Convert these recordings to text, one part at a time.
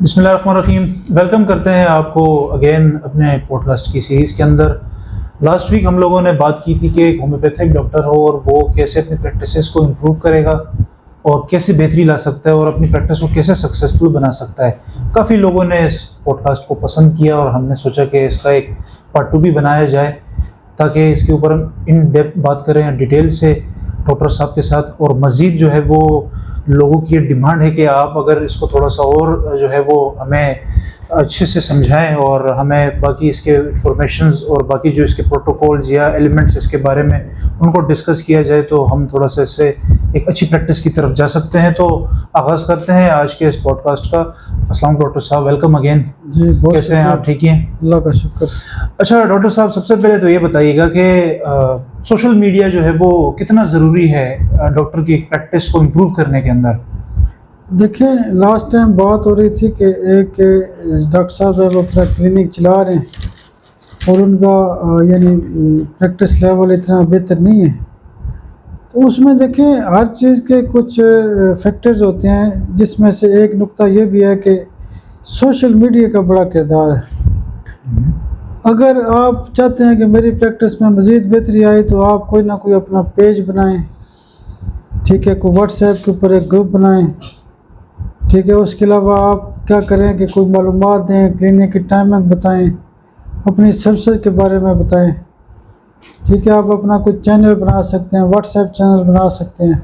बिस्मिल्लाहिर्रहमानिर्रहीम। वेलकम करते हैं आपको अगेन अपने पॉडकास्ट की सीरीज़ के अंदर। लास्ट वीक हम लोगों ने बात की थी कि एक होम्योपैथिक डॉक्टर हो और वो कैसे अपनी प्रैक्टिसेस को इम्प्रूव करेगा और कैसे बेहतरी ला सकता है और अपनी प्रैक्टिस को कैसे सक्सेसफुल बना सकता है। काफ़ी लोगों ने इस पॉडकास्ट को पसंद किया और हमने सोचा कि इसका एक पार्ट 2 भी बनाया जाए ताकि इसके ऊपर हम इन डेप्थ बात करें डिटेल से डॉक्टर साहब के साथ। और मज़ीद जो है वो लोगों की डिमांड है कि आप अगर इसको थोड़ा सा और जो है वो हमें अच्छे से समझाएं और हमें बाकी इसके इंफॉर्मेशंस और बाकी जो इसके प्रोटोकॉल्स या एलिमेंट्स इसके बारे में उनको डिस्कस किया जाए तो हम थोड़ा सा इससे एक अच्छी प्रैक्टिस की तरफ जा सकते हैं। तो आगाज़ करते हैं आज के इस पॉडकास्ट का। अस्सलाम डॉक्टर साहब, वेलकम अगेन। जी, बहुत कैसे हैं आप? ठीक हैं? अल्लाह का शुक्र। अच्छा डॉक्टर साहब, सबसे पहले तो ये बताइएगा कि सोशल मीडिया जो है वो कितना ज़रूरी है डॉक्टर की प्रैक्टिस को इम्प्रूव करने के अंदर। देखिए, लास्ट टाइम बात हो रही थी कि एक डॉक्टर साहब है वो अपना क्लिनिक चला रहे हैं और उनका यानी प्रैक्टिस लेवल इतना बेहतर नहीं है। तो उसमें देखें, हर चीज़ के कुछ फैक्टर्स होते हैं जिसमें से एक नुक्ता ये भी है कि सोशल मीडिया का बड़ा किरदार है। अगर आप चाहते हैं कि मेरी प्रैक्टिस में मज़ीद बेहतरी आए तो आप कोई ना कोई अपना पेज बनाएं, ठीक है, कोई व्हाट्सएप के ऊपर एक ग्रुप बनाएं, ठीक है। उसके अलावा आप क्या करें कि कोई मालूमात दें, क्लिनिक की टाइमिंग बताएं, अपनी सर्विस के बारे में बताएं, ठीक है। आप अपना कुछ चैनल बना सकते हैं, व्हाट्सएप चैनल बना सकते हैं,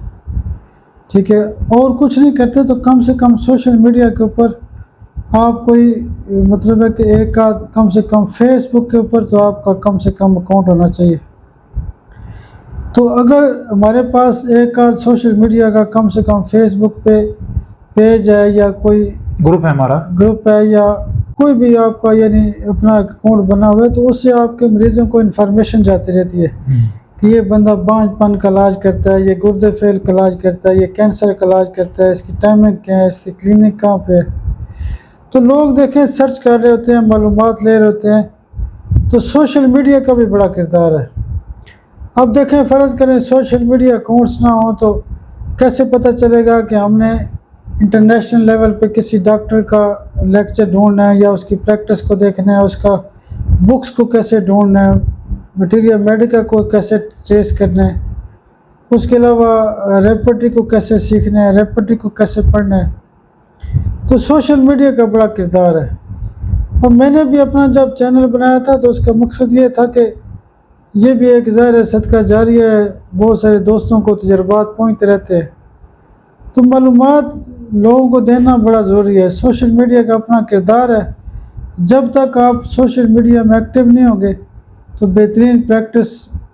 ठीक है। और कुछ नहीं करते तो कम से कम सोशल मीडिया के ऊपर आप कोई मतलब है कि एक आध, कम से कम फेसबुक के ऊपर तो आपका कम से कम अकाउंट होना चाहिए। तो अगर हमारे पास एक आध सोशल मीडिया का कम से कम फेसबुक पे पेज है या कोई ग्रुप है, हमारा ग्रुप है या कोई भी आपका यानी अपना अकाउंट बना हुआ है, तो उससे आपके मरीजों को इन्फॉर्मेशन जाती रहती है कि ये बंदा बांझपन का इलाज करता है, ये गुर्दे फेल का इलाज करता है, ये कैंसर का इलाज करता है, इसकी टाइमिंग क्या है, इसकी क्लिनिक कहाँ पे है। तो लोग देखें सर्च कर रहे होते हैं, मालूमात ले रहे होते हैं। तो सोशल मीडिया का भी बड़ा किरदार है। अब देखें, फ़र्ज़ करें सोशल मीडिया अकाउंट्स ना हो तो कैसे पता चलेगा कि हमने इंटरनेशनल लेवल पे किसी डॉक्टर का लेक्चर ढूंढना है या उसकी प्रैक्टिस को देखना है, उसका बुक्स को कैसे ढूंढना है, मटीरियल मेडिका को कैसे ट्रेस करना है, उसके अलावा रेपर्टरी को कैसे सीखना है, रेपर्टरी को कैसे पढ़ना है। तो सोशल मीडिया का बड़ा किरदार है। अब मैंने भी अपना जब चैनल बनाया था तो उसका मकसद ये था कि ये भी एक ज़ाहिर सदका जारिया है, बहुत सारे दोस्तों को तजर्बात पहुँचते रहते हैं। तो मालूमात लोगों को देना बड़ा ज़रूरी है। सोशल मीडिया का अपना किरदार है। जब तक आप सोशल मीडिया में एक्टिव नहीं होंगे तो बेहतरीन प्रैक्टिस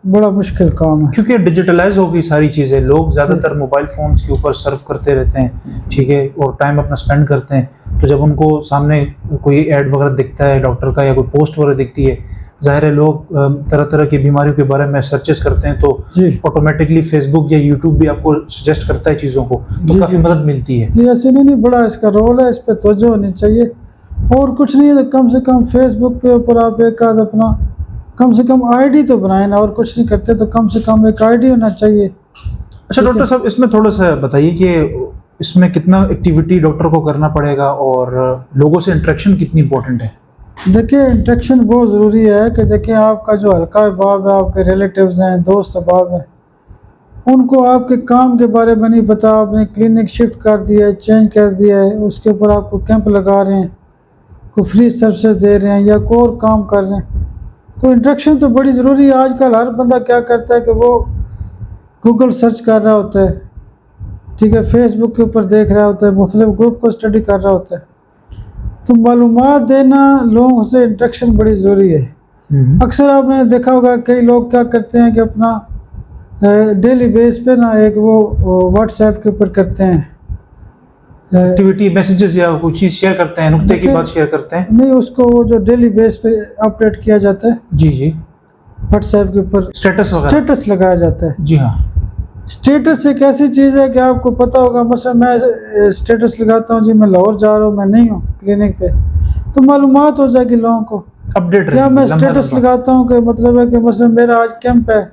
बड़ा मुश्किल काम है, क्योंकि डिजिटलाइज हो गई सारी चीज़ें। लोग ज़्यादातर मोबाइल फ़ोन्स के ऊपर सर्फ करते रहते हैं, ठीक है, और टाइम अपना स्पेंड करते हैं। तो जब उनको सामने कोई ऐड वगैरह दिखता है डॉक्टर का या कोई पोस्ट वगैरह दिखती है, ज़ाहिर है लोग तरह तरह की बीमारियों के बारे में सर्चेस करते हैं, तो ऑटोमेटिकली फेसबुक या यूट्यूब भी आपको सजेस्ट करता है चीज़ों को, तो काफ़ी मदद मिलती है। जी, ऐसे नहीं, बड़ा इसका रोल है, इस पर तवज्जो होनी चाहिए। और कुछ नहीं है तो कम से कम फेसबुक पे ऊपर आप एक आध अपना कम से कम आईडी तो बनाए ना, और कुछ नहीं करते तो कम से कम एक आईडी होना चाहिए। अच्छा डॉक्टर साहब, इसमें थोड़ा सा बताइए कि इसमें कितना एक्टिविटी डॉक्टर को करना पड़ेगा और लोगों से इंटरेक्शन कितनी इंपॉर्टेंट है। देखिए, इंटरेक्शन बहुत ज़रूरी है कि देखिए आपका जो हल्का अहबाब है, आपके रिलेटिव्स हैं, दोस्त अहबाब हैं, उनको आपके काम के बारे में नहीं पता, आपने क्लिनिक शिफ्ट कर दिया है, चेंज कर दिया है, उसके ऊपर आपको कैंप लगा रहे हैं, कोई फ्री सर्विसेज दे रहे हैं या कोई और काम कर रहे हैं, तो इंटरेक्शन तो बड़ी ज़रूरी है। आजकल हर बंदा क्या करता है कि वो गूगल सर्च कर रहा होता है, ठीक है, फेसबुक के ऊपर देख रहा होता है, मुख्तलिफ ग्रुप को स्टडी कर रहा होता है। तो मालूमात देना, लोगों से इंटरेक्शन बड़ी ज़रूरी है। अक्सर आपने देखा होगा कई लोग क्या करते हैं कि अपना डेली बेस पे ना एक वो व्हाट्सएप के ऊपर करते हैं एक्टिविटी मैसेजेस या कोई चीज़ शेयर करते हैं, नुक्ते की बात शेयर करते हैं। नहीं, उसको वो जो डेली बेस पे अपडेट किया जाता है, जी जी, व्हाट्सएप के ऊपर स्टेटस लगाया जाता है। जी हाँ, स्टेटस एक ऐसी चीज़ है कि आपको पता होगा, मसला मैं स्टेटस लगाता हूँ जी मैं लाहौर जा रहा हूँ, मैं नहीं हूँ क्लिनिक पे, तो मालूमात हो जाएगी लोगों को अपडेट। क्या मैं स्टेटस लगाता हूँ कि मतलब है कि मसला मेरा आज कैंप है,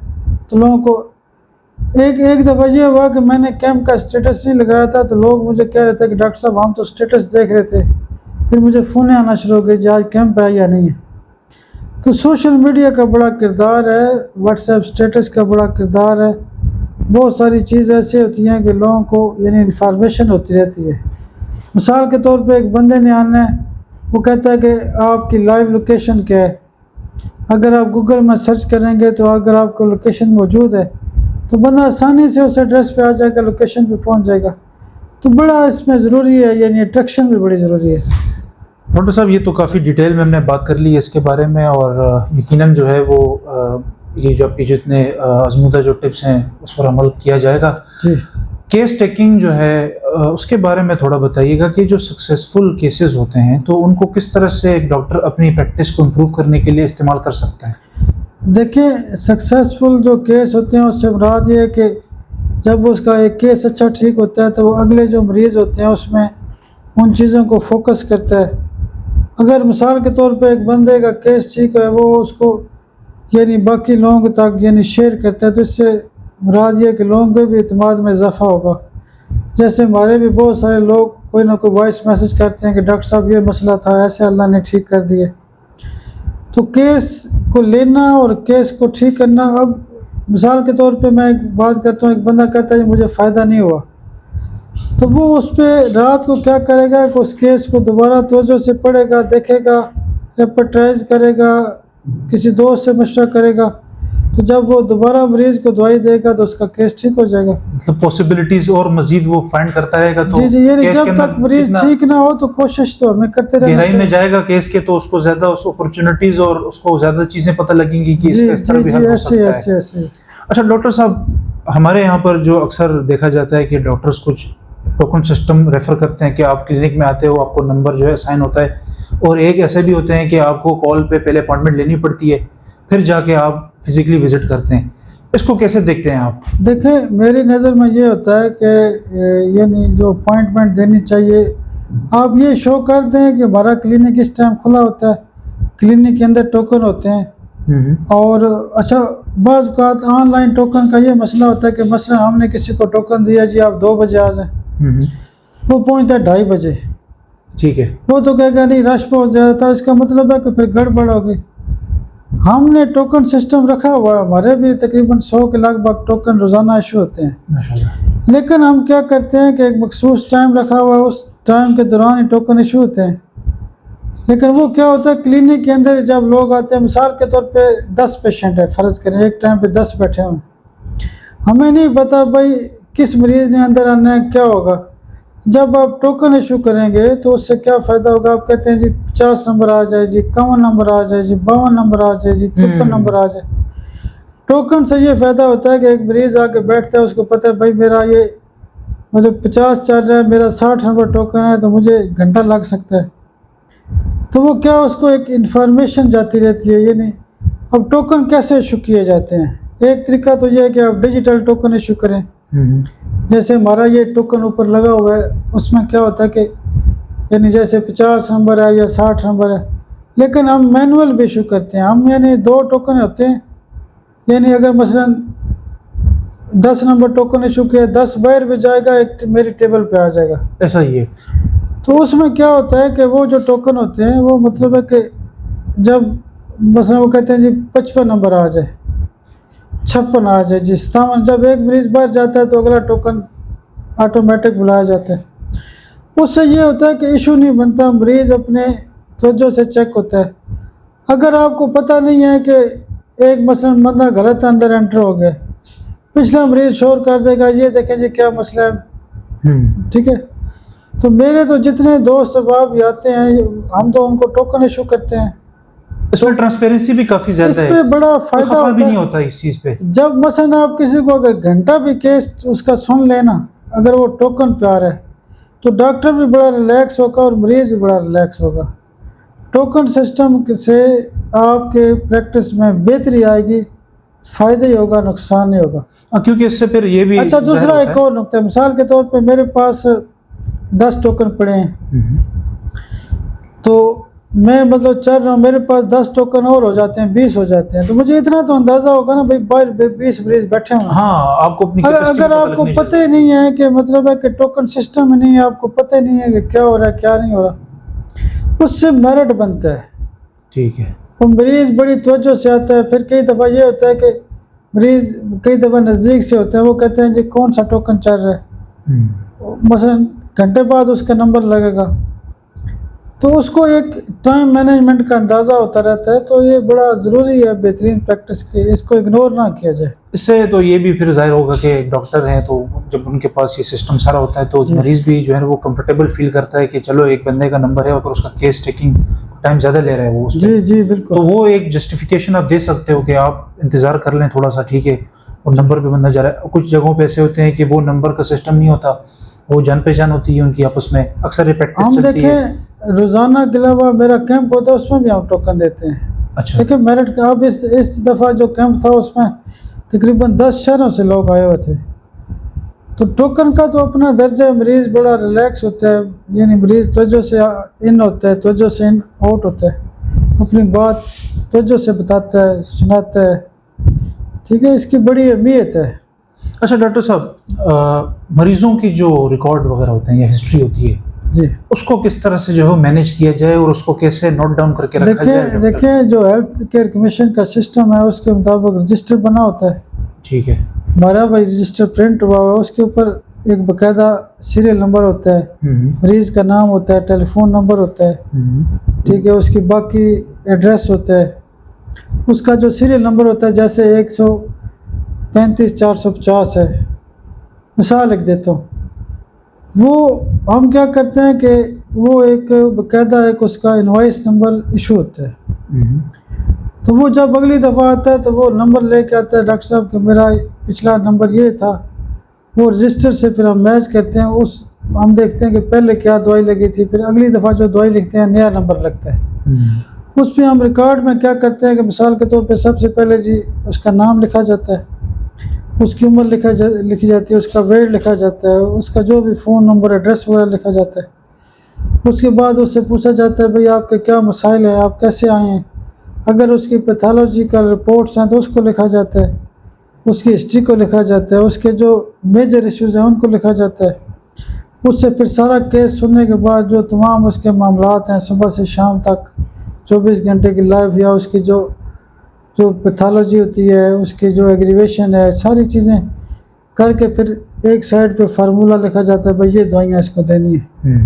तो लोगों को एक दफ़ा ये हुआ कि मैंने कैंप का स्टेटस नहीं लगाया था, तो लोग मुझे कह रहे थे कि डॉक्टर साहब हम तो स्टेटस देख रहे थे, फिर मुझे फ़ोन आना शुरू हो गए जी आज कैंप है या नहीं है। तो सोशल मीडिया का बड़ा किरदार है, व्हाट्सएप स्टेटस का बड़ा किरदार है, बहुत सारी चीज़ ऐसी होती हैं कि लोगों को यानी इन्फॉर्मेशन होती रहती है। मिसाल के तौर पे एक बंदे ने आना है, वो कहता है कि आपकी लाइव लोकेशन क्या है। अगर आप गूगल में सर्च करेंगे तो अगर आपको लोकेशन मौजूद है तो बंदा आसानी से उस एड्रेस पे आ जाएगा, लोकेशन पे पहुंच जाएगा। तो बड़ा इसमें ज़रूरी है, यानी अट्रैक्शन भी बड़ी ज़रूरी है। डॉक्टर साहब ये तो काफ़ी डिटेल में हमने बात कर ली है इसके बारे में, और यकीनन जो है वो ये जो आपकी जितने आजमूदा जो टिप्स हैं उस पर अमल किया जाएगा जी। केस टेकिंग जो है उसके बारे में थोड़ा बताइएगा कि जो सक्सेसफुल केसेस होते हैं तो उनको किस तरह से एक डॉक्टर अपनी प्रैक्टिस को इम्प्रूव करने के लिए इस्तेमाल कर सकता है। देखिए, सक्सेसफुल जो केस होते हैं उससे मुराद ये है कि जब उसका एक केस अच्छा ठीक होता है तो वो अगले जो मरीज़ होते हैं उसमें उन चीज़ों को फोकस करता है। अगर मिसाल के तौर पे एक बंदे का केस ठीक है, वो उसको यानी बाकी लोगों तक यानी शेयर करता है, तो इससे मुराद ये कि लोगों के भी इत्मीनान में इजाफा होगा। जैसे हमारे भी बहुत सारे लोग कोई ना कोई वॉइस मैसेज करते हैं कि डॉक्टर साहब ये मसला था, ऐसे अल्लाह ने ठीक कर दिए। तो केस को लेना और केस को ठीक करना, अब मिसाल के तौर पे मैं एक बात करता हूँ, एक बंदा कहता है मुझे फ़ायदा नहीं हुआ, तो वो उस पर रात को क्या करेगा कि उस केस को दोबारा तवज्जो से पढ़ेगा, देखेगा, रेपटाइज करेगा, किसी दोस्त से मशवरा करेगा, तो जब वो दोबारा मरीज़ को दवाई देगा तो उसका केस ठीक हो जाएगा। मतलब पॉसिबिलिटीज और मजीद वो फाइंड करता रहेगा। तो जी जी, यानी केस जब के तक अंदर मरीज जितना ठीक ना हो तो कोशिश तो हमें करते रहना गहराई में चाहिए। जाएगा केस के तो उसको ज्यादा उस अपॉर्चुनिटीज और उसको ज्यादा चीजें पता लगेंगी कि जी इसका इस तरह जी भी जी, हल हो ऐसे सकता ऐसे है। ऐसे। अच्छा डॉक्टर साहब, हमारे यहाँ पर जो अक्सर देखा जाता है कि डॉक्टर्स कुछ टोकन सिस्टम रेफर करते हैं कि आप क्लिनिक में आते हो, आपको नंबर जो है असाइन होता है, और एक ऐसे भी होते हैं कि आपको कॉल पे पहले अपॉइंटमेंट लेनी पड़ती है, फिर जाके आप फिजिकली विजिट करते हैं। इसको कैसे देखते हैं आप? देखें, मेरी नज़र में ये होता है कि यानी जो अपॉइंटमेंट देनी चाहिए, आप ये शो कर दें कि हमारा क्लिनिक इस टाइम खुला होता है, क्लिनिक के अंदर टोकन होते हैं। और अच्छा, बाज़ औक़ात ऑनलाइन टोकन का ये मसला होता है कि मसलन हमने किसी को टोकन दिया जी आप 2 बजे आ जाएं, वो पहुंचता है 2:30 बजे, ठीक है, वो तो कहेगा नहीं रश बहुत ज़्यादा था, इसका मतलब है कि फिर गड़बड़ होगी। हमने टोकन सिस्टम रखा हुआ है, हमारे भी तकरीबन 100 के लगभग टोकन रोज़ाना इशू होते हैं, माशाल्लाह। लेकिन हम क्या करते हैं कि एक मखसूस टाइम रखा हुआ है, उस टाइम के दौरान ही टोकन इशू होते हैं। लेकिन वो क्या होता है, क्लिनिक के अंदर जब लोग आते हैं, मिसाल के तौर पे 10 पेशेंट है, फ़र्ज़ करें एक टाइम पे 10 बैठे हुए, हमें नहीं पता भाई किस मरीज़ ने अंदर आना है, क्या होगा। जब आप टोकन इशू करेंगे तो उससे क्या फ़ायदा होगा, आप कहते हैं जी 50 नंबर आ जाए जी, 51 नंबर आ जाए जी, 52 नंबर आ जाए जी, 53 नंबर आ जाए। टोकन से ये फ़ायदा होता है कि एक मरीज़ आके बैठता है, उसको पता है भाई मेरा ये मतलब 50 चल रहा है, मेरा 60 नंबर टोकन है, तो मुझे घंटा लग सकता है। तो वो क्या, उसको एक इन्फॉर्मेशन जाती रहती है। ये नहीं, अब टोकन कैसे इशू किए जाते हैं, एक तरीका तो ये है कि आप डिजिटल टोकन इशू करें। जैसे हमारा ये टोकन ऊपर लगा हुआ है, उसमें क्या होता है कि यानी जैसे 50 नंबर है या 60 नंबर है, लेकिन हम मैनुअल भी इशू करते हैं। हम यानी 2 टोकन होते हैं, यानी अगर मसलन 10 नंबर टोकन इशू किया, 10 बाहर भी जाएगा, एक मेरी टेबल पे आ जाएगा, ऐसा ही है। तो उसमें क्या होता है कि वो जो टोकन होते हैं वो मतलब है कि जब मसलन वो कहते हैं जी 55 नंबर आ जाए, 56 आ जाए जी, 57, जब एक मरीज़ बाहर जाता है तो अगला टोकन ऑटोमेटिक बुलाया जाता है। उससे ये होता है कि इशू नहीं बनता, मरीज़ अपने तवज्जो से चेक होता है। अगर आपको पता नहीं है कि एक मसलन बंदा गलत अंदर एंटर हो गया, पिछला मरीज़ शोर कर देगा ये देखें जी क्या मसला है, ठीक है। तो मेरे तो जितने दोस्त अहबाब भी आते हैं, हम तो उनको टोकन इशू करते हैं। इसमें ट्रांसपेरेंसी भी काफ़ी ज़्यादा है, इस पे बड़ा फ़ायदा खफा भी होता नहीं है। होता इस चीज़ पे। जब मसलन आप किसी को अगर घंटा भी केस उसका सुन लेना, अगर वो टोकन पे आ रहा है, तो डॉक्टर भी बड़ा रिलैक्स होगा और मरीज़ भी बड़ा रिलैक्स होगा। टोकन सिस्टम से आपके प्रैक्टिस में बेहतरी आएगी, फ़ायदा ही होगा, नुकसान नहीं होगा। क्योंकि इससे फिर ये भी अच्छा, ज़ाहिर दूसरा होता एक है। और नुकता है, मिसाल के तौर पे मेरे पास 10 टोकन पड़े हैं, तो मैं मतलब चल रहा हूँ, मेरे पास 10 टोकन और हो जाते हैं, 20 हो जाते हैं, तो मुझे इतना तो अंदाज़ा होगा ना भाई बाहर 20 मरीज़ बैठे हैं। हाँ, आपको अपनी अगर कैपेसिटी अगर आपको पता ही नहीं है कि मतलब है कि टोकन सिस्टम ही नहीं है, आपको पता ही नहीं है कि क्या हो रहा है क्या नहीं हो रहा, उससे मेरिट बनता है। ठीक है। वो मरीज़ बड़ी तवज्जो से आता है। फिर कई दफ़ा ये होता है कि मरीज़ कई दफ़ा नज़दीक से होते हैं, वो कहते हैं जी कौन सा टोकन चल रहा है, मसलन घंटे बाद उसका नंबर लगेगा, तो उसको एक टाइम मैनेजमेंट का अंदाज़ा होता रहता है। तो ये बड़ा ज़रूरी है बेहतरीन प्रैक्टिस की, इसको इग्नोर ना किया जाए। इससे तो ये भी फिर जाहिर होगा कि एक डॉक्टर हैं तो जब उनके पास ये सिस्टम सारा होता है तो मरीज़ भी जो है वो कंफर्टेबल फील करता है कि चलो एक बंदे का नंबर है और उसका केस टेकिंग टाइम ज़्यादा ले रहा है वो उस जी जी बिल्कुल। तो वो एक जस्टिफिकेशन आप दे सकते हो कि आप इंतज़ार कर लें थोड़ा सा, ठीक है, और नंबर पे बंदा जा रहा है। कुछ जगहों पे ऐसे होते हैं कि वो नंबर का सिस्टम नहीं होता, वो जान पहचान होती है उनकी आपस में, अक्सर ये प्रैक्टिस हम चलती है। देखें रोज़ाना के अलावा मेरा कैंप होता है उसमें भी हम टोकन देते हैं। अच्छा। देखिए मेरिट का अब इस दफ़ा जो कैंप था उसमें तकरीबन 10 शहरों से लोग आए हुए थे। तो टोकन का तो अपना दर्जा है, मरीज़ बड़ा रिलैक्स होता है, यानी मरीज़ तवज्जो से इन होता है, तवज्जो से इन आउट होता है, अपनी बात तवज्जो से बताता है, सुनाता है। ठीक है, इसकी बड़ी अहमियत है। अच्छा डॉक्टर साहब, मरीजों की जो रिकॉर्ड वगैरह होते हैं या हिस्ट्री होती है जी, उसको किस तरह से जो है मैनेज किया जाए और उसको कैसे नोट डाउन करके रखा जाए? देखिए जो हेल्थ केयर कमीशन का सिस्टम है उसके मुताबिक रजिस्टर बना होता है। ठीक है, हमारा भाई रजिस्टर प्रिंट हुआ है, उसके ऊपर एक बाकायदा सीरियल नंबर होता है, मरीज का नाम होता है, टेलीफोन नंबर होता है, ठीक है, उसकी बाकी एड्रेस होता है, उसका जो सीरियल नंबर होता है जैसे 135 450 है, मिसाल लिख देता हूँ। वो हम क्या करते हैं कि वो एक बाकायदा एक उसका इनवॉइस नंबर इशू होता है। तो वो जब अगली दफ़ा आता है तो वो नंबर लेके आता है, डॉक्टर साहब कि मेरा पिछला नंबर ये था। वो रजिस्टर से फिर हम मैच करते हैं, उस हम देखते हैं कि पहले क्या दवाई लगी थी, फिर अगली दफ़ा जो दवाई लिखते हैं नया नंबर लगता है। उस पर हम रिकॉर्ड में क्या करते हैं कि मिसाल के तौर पे सबसे पहले जी उसका नाम लिखा जाता है, उसकी उम्र लिखी जाती है, उसका वेट लिखा जाता है, उसका जो भी फ़ोन नंबर एड्रेस वगैरह लिखा जाता है। उसके बाद उससे पूछा जाता है भाई आपके क्या मसाइल हैं, आप कैसे आए हैं। अगर उसकी पैथोलॉजिकल रिपोर्ट्स हैं तो उसको लिखा जाता है, उसकी हिस्ट्री को लिखा जाता है, उसके जो मेजर इश्यूज़ हैं उनको लिखा जाता है। उससे फिर सारा केस सुनने के बाद जो तमाम उसके मामलात हैं सुबह से शाम तक 24 घंटे की लाइफ या उसकी जो पैथोलॉजी होती है, उसकी जो एग्रीवेशन है, सारी चीज़ें करके फिर एक साइड पे फार्मूला लिखा जाता है भाई ये दवाइयाँ इसको देनी है।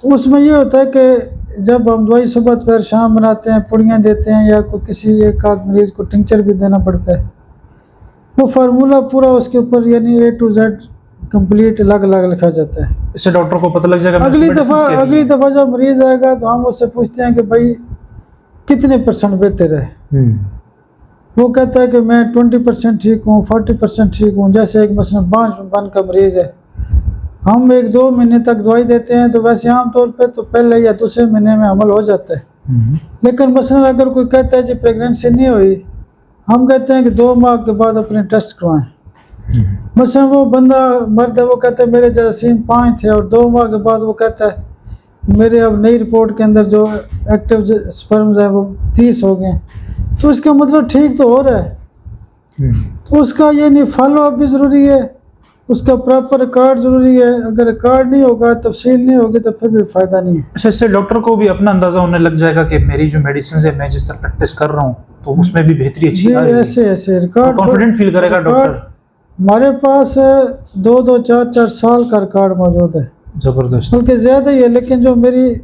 तो उसमें ये होता है कि जब हम दवाई सुबह दोपहर शाम बनाते हैं, पुड़ियाँ देते हैं या कोई किसी एक आध मरीज़ को टिंचर भी देना पड़ता है, वो फार्मूला पूरा उसके ऊपर यानी A to Z कंप्लीट अलग अलग लिखा जाता है। इससे डॉक्टर को पता लग जाएगा। अगली दफ़ा जब मरीज़ आएगा तो हम उससे पूछते हैं कि भाई कितने % बेहतर है। वो कहता है कि मैं 20% ठीक हूँ, 40% ठीक हूँ। जैसे एक मसलन 5 का मरीज़ है, हम 1-2 महीने तक दवाई देते हैं तो वैसे आम तौर पे तो पहले या दूसरे महीने में अमल हो जाता है। लेकिन मसलन अगर कोई कहता है जी प्रेगनेंसी नहीं हुई, हम कहते हैं कि 2 माह के बाद अपने टेस्ट करवाएं। मसलन वो बंदा मर्द है, वो कहता है मेरे जरासीम 5 थे और 2 माह के बाद वो कहता है मेरे अब नई रिपोर्ट के अंदर जो एक्टिव स्पर्म्स है वो 30 हो गए, तो इसका मतलब ठीक तो हो रहा है। तो उसका ये नहीं फॉलो अप भी ज़रूरी है, उसका प्रॉपर रिकॉर्ड ज़रूरी है। अगर रिकॉर्ड नहीं होगा, तफसील नहीं होगी तो फिर भी फ़ायदा नहीं है। अच्छा, इससे डॉक्टर को भी अपना अंदाज़ा होने लग जाएगा कि मेरी जो मेडिसिन है मैं जिस तरह प्रैक्टिस कर रहा हूँ तो उसमें भी बेहतरी अच्छी आ रही है। ऐसे रिकॉर्ड कॉन्फिडेंट फील करेगा डॉक्टर। हमारे पास 2-2 4-4 साल का रिकॉर्ड मौजूद है, ज़बरदस्त, बल्कि ज़्यादा ही है। लेकिन जो मेरी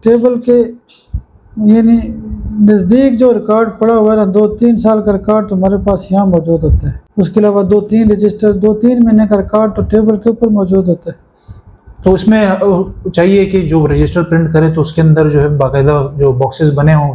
टेबल के यानी नज़दीक जो रिकॉर्ड पड़ा हुआ है ना, 2-3 साल का रिकॉर्ड तो हमारे पास यहाँ मौजूद होता है। उसके अलावा 2-3 रजिस्टर, 2-3 महीने का रिकॉर्ड तो टेबल के ऊपर मौजूद होता है। तो उसमें चाहिए कि जो रजिस्टर प्रिंट करे तो उसके अंदर जो है बाकायदा जो बॉक्सेस बने हों,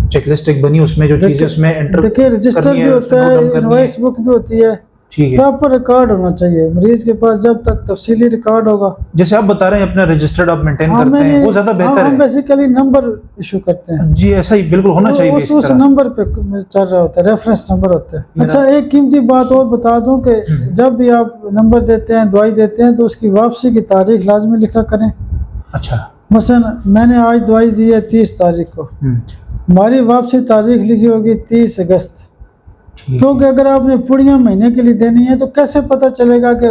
चेकलिस्ट एक बनी, उसमें जो चीज़ें उसमें एंटर देखिए रजिस्टर भी होता है, इनवॉइस बुक भी होती है, ठीक है। प्रॉपर रिकॉर्ड होना चाहिए मरीज के पास। जब तक तफसीली रिकॉर्ड होगा, जैसे आप बता रहे हैं अपना रजिस्टर्ड आप मेंटेन करते हैं, वो ज्यादा बेहतर है। हम बेसिकली नंबर इशू करते हैं जी, ऐसा ही बिल्कुल होना चाहिए। उस नंबर पे चल रहा होता है, रेफरेंस नंबर होता है। अच्छा, एक कीमती बात और बता दूं कि जब भी आप नंबर देते हैं, दवाई देते हैं, तो उसकी वापसी की तारीख लाजमी लिखा करें। अच्छा, मसलन मैंने आज दवाई दी है 30 तारीख को, हमारी वापसी तारीख लिखी होगी 30 अगस्त, क्योंकि अगर आपने पुड़ियाँ महीने के लिए देनी है तो कैसे पता चलेगा कि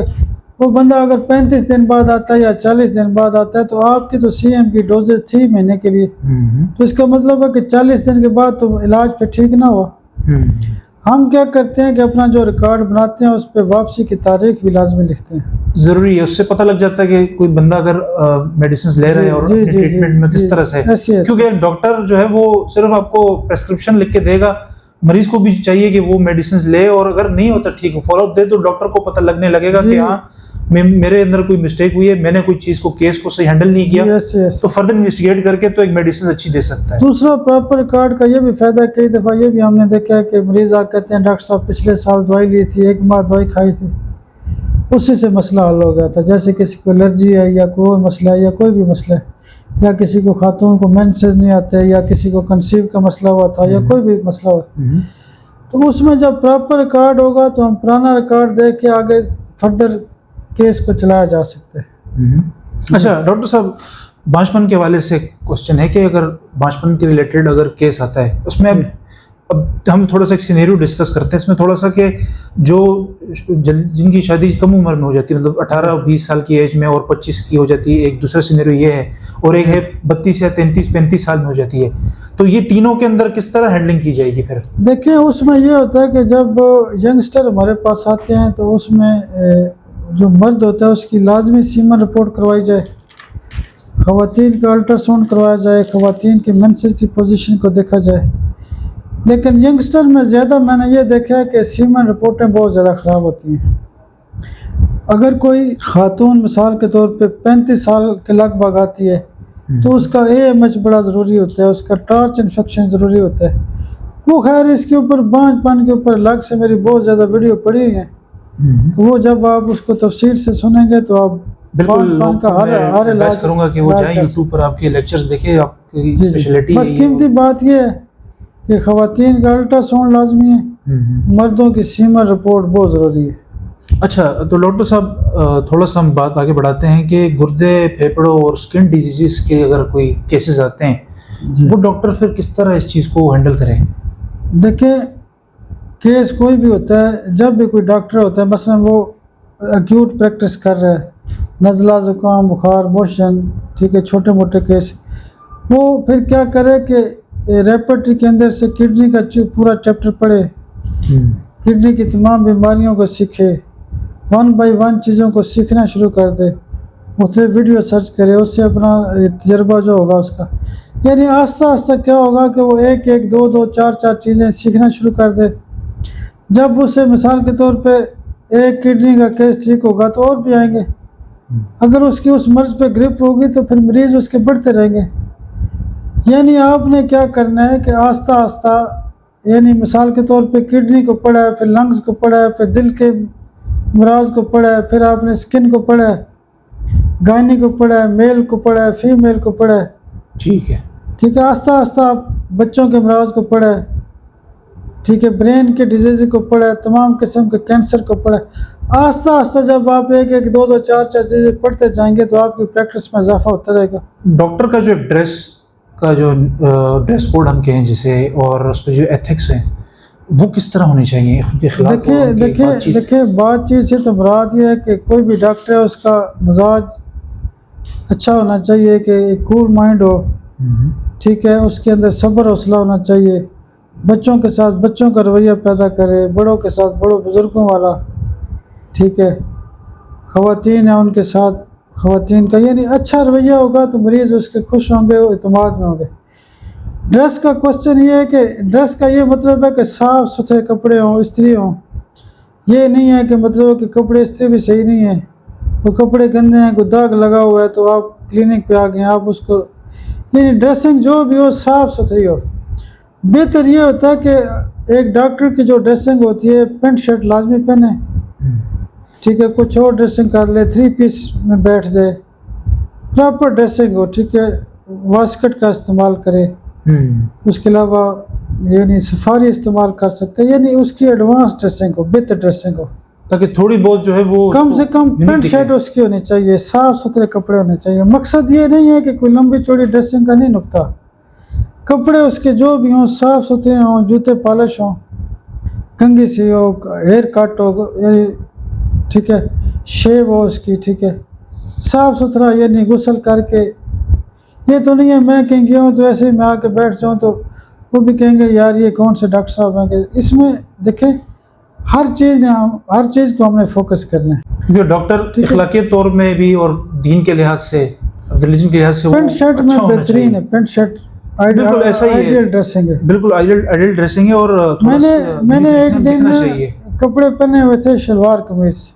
वो बंदा अगर 35 दिन बाद आता है या 40 दिन बाद आता है तो आपकी तो सीएम की डोजेज थी महीने के लिए, तो इसका मतलब है कि 40 दिन के बाद तो इलाज पे ठीक ना हुआ। हम क्या करते हैं कि अपना जो रिकॉर्ड बनाते हैं उस पर वापसी की तारीख भी लाजमी लिखते हैं। जरूरी है, उससे पता लग जाता है कि कोई बंदा अगर मेडिसिन ले रहा है और ट्रीटमेंट में किस तरह से, क्योंकि डॉक्टर जो है वो सिर्फ आपको प्रेस्क्रिप्शन लिख के देगा, मरीज को भी चाहिए कि वो मेडिसिन ले, और अगर नहीं होता ठीक फॉलोअप दे तो डॉक्टर को पता लगने लगेगा कि हाँ मेरे अंदर कोई मिस्टेक हुई है, मैंने कोई चीज को केस को सही हैंडल नहीं किया, तो फर्दर इन्वेस्टिगेट करके तो एक मेडिसिन अच्छी दे सकता है। दूसरा प्रॉपर रिकॉर्ड का ये भी फायदा, कई दफा ये भी हमने देखा है कि मरीज आ कहते हैं डॉक्टर साहब पिछले साल दवाई ली थी, 1 माह दवाई खाई थी, उसी से मसला हल हो गया था। जैसे किसी को एलर्जी है या कोई और मसला है या कोई भी मसला है, या किसी को खातून को मेंसेस नहीं आते, या किसी को कंसीव का मसला हुआ था, या कोई भी मसला हुआ, तो उसमें जब प्रॉपर रिकॉर्ड होगा तो हम पुराना रिकॉर्ड देख के आगे फर्दर केस को चलाया जा सकता है। अच्छा डॉक्टर साहब, बांझपन के हवाले से क्वेश्चन है कि अगर बांझपन के रिलेटेड अगर केस आता है उसमें अब हम थोड़ा सा एक सिनेरियो डिस्कस करते हैं इसमें थोड़ा सा, कि जो जिनकी शादी कम उम्र में हो जाती है, मतलब 18-20 साल की एज में और 25 की हो जाती है, एक दूसरा सिनेरियो ये है, और एक है 32 या 33-35 साल में हो जाती है, तो ये तीनों के अंदर किस तरह हैंडलिंग की जाएगी फिर? देखिए उसमें ये होता है कि जब यंगस्टर हमारे पास आते हैं तो उसमें जो मर्द होता है उसकी लाजमी सीमन रिपोर्ट करवाई जाए, ख़वातीन का अल्ट्रासाउंड करवाया जाए, ख़वातीन की मेंसेस की पोजीशन को देखा जाए। लेकिन यंगस्टर में ज़्यादा मैंने ये देखा है कि सीमन रिपोर्टें बहुत ज़्यादा ख़राब होती हैं। अगर कोई खातून मिसाल के तौर पे 35 साल के लगभग आती है तो उसका AMH बड़ा ज़रूरी होता है, उसका टॉर्च इन्फेक्शन ज़रूरी होता है। वो खैर इसके ऊपर बांझपन के ऊपर अलग से मेरी बहुत ज़्यादा वीडियो पड़ी हुई है, तो वो जब आप उसको तफसील से सुनेंगे तो आप बिल्कुल का हर इलाज करूंगा कि वो जाएं यूट्यूब पर आपके लेक्चर्स देखें, आपकी स्पेशलिटी। बस कीमती बात ये है कि ख़वातीन का अल्ट्रासाउंड लाजमी है, मर्दों की सीमन रिपोर्ट बहुत ज़रूरी है। अच्छा तो डॉक्टर साहब थोड़ा सा हम बात आगे बढ़ाते हैं कि गुर्दे, फेफड़ों और स्किन डिजीज़ के अगर कोई केसेस आते हैं वो डॉक्टर फिर किस तरह इस चीज़ को हैंडल करें? देखिए केस कोई भी होता है, जब भी कोई डॉक्टर होता है, मसलन वो एक्यूट प्रैक्टिस कर रहा है, नज़ला, ज़ुकाम, बुखार, मोशन, ठीक है, छोटे मोटे केस, वो फिर क्या करे कि रेपर्टरी के अंदर से किडनी का पूरा चैप्टर पढ़े, किडनी की तमाम बीमारियों को सीखे, 1 बाय 1 चीज़ों को सीखना शुरू कर दे, मुख्तलिफ वीडियो सर्च करे, उससे अपना तजर्बा जो होगा उसका, यानी आस्ता आस्ता क्या होगा कि वो 1-1, 2-2, 4-4 चीज़ें सीखना शुरू कर दे। जब उसे मिसाल के तौर पे एक किडनी का केस ठीक होगा तो और भी आएंगे, अगर उसकी उस मर्ज पे ग्रिप होगी तो फिर मरीज उसके बढ़ते रहेंगे। यानी आपने क्या करना है कि आस्ता आस्ता, यानी मिसाल के तौर पे किडनी को पढ़ा है, फिर लंग्स को पढ़ा है, फिर दिल के मराज को पढ़ा है, फिर आपने स्किन को पढ़ा है, गायनी को पढ़ा है, मेल को पढ़ा है, फीमेल को पढ़ा है, ठीक है, आस्ता आस्ता आप बच्चों के मराज को पढ़ा है, ठीक है, ब्रेन के डिजीज़ को पढ़ा है, तमाम किस्म के कैंसर को पढ़ा है। आस्ता आस्ता जब आप 1-1, 2-2, 4-4 चीज़ें पढ़ते जाएंगे तो आपकी प्रैक्टिस में इजाफा होता रहेगा। डॉक्टर का जो ड्रेस कोड हम कहें जिसे, और उसके जो एथिक्स हैं वो किस तरह होने चाहिए? देखिए बातचीत से तो मुराद ये है कि कोई भी डॉक्टर है उसका मिजाज अच्छा होना चाहिए, कि कूल माइंड हो, ठीक है, उसके अंदर सब्र हौसला होना चाहिए, बच्चों के साथ बच्चों का रवैया पैदा करे, बड़ों के साथ बड़ों बुजुर्गों वाला, ठीक है, ख़वातीन है उनके साथ ख़वातीन का, यानी अच्छा रवैया होगा तो मरीज़ उसके खुश होंगे, वो इत्मीनान में होंगे। ड्रेस का क्वेश्चन ये है कि ड्रेस का ये मतलब है कि साफ़ सुथरे कपड़े हों, इस्त्री हों, ये नहीं है कि मतलब कि कपड़े इस्त्री भी सही नहीं है, वो कपड़े गंदे हैं, कोई दाग लगा हुआ है तो आप क्लिनिक पे आ गए, आप उसको, यानी ड्रेसिंग जो भी हो साफ़ सुथरी हो। बेहतर ये होता है कि एक डॉक्टर की जो ड्रेसिंग होती है, पेंट शर्ट लाजमी पहने, ठीक है, कुछ और ड्रेसिंग कर ले, 3 पीस में बैठ जाए, प्रॉपर ड्रेसिंग हो, ठीक है, वास्कट का इस्तेमाल करे, उसके अलावा यानी सफारी इस्तेमाल कर सकते हैं, यानी उसकी एडवांस ड्रेसिंग हो, बेहतर ड्रेसिंग हो, ताकि थोड़ी बहुत जो है वो कम से कम पेंट शर्ट उसकी होनी चाहिए, साफ़ सुथरे कपड़े होने चाहिए। मकसद ये नहीं है कि कोई लंबी चौड़ी ड्रेसिंग का नहीं नुकता, कपड़े उसके जो भी हों साफ़ सुथरे हों, जूते पॉलिश हों, कंघी सी हो, हेयर कट हो, यानी ठीक है, शेव हो उसकी, ठीक है, साफ़ सुथरा, यानी गुस्ल करके। ये तो नहीं है मैं कहीं गया हूँ तो ऐसे ही मैं आके बैठ जाऊँ तो वो भी कहेंगे यार ये कौन से डॉक्टर साहब हैं। कि इसमें देखें हर चीज़ को हमने फोकस करना है, क्योंकि डॉक्टर इखलाकी तौर में भी और दीन के लिहाज से, रिलीजन के लिहाज से पेंट शर्ट में बेहतरीन है, पेंट शर्ट बिल्कुल ऐसा ही आइडियल ड्रेसिंग है, बिल्कुल आइडियल ड्रेसिंग है। और मैंने एक दिन कपड़े पहने हुए थे शलवार कमीज,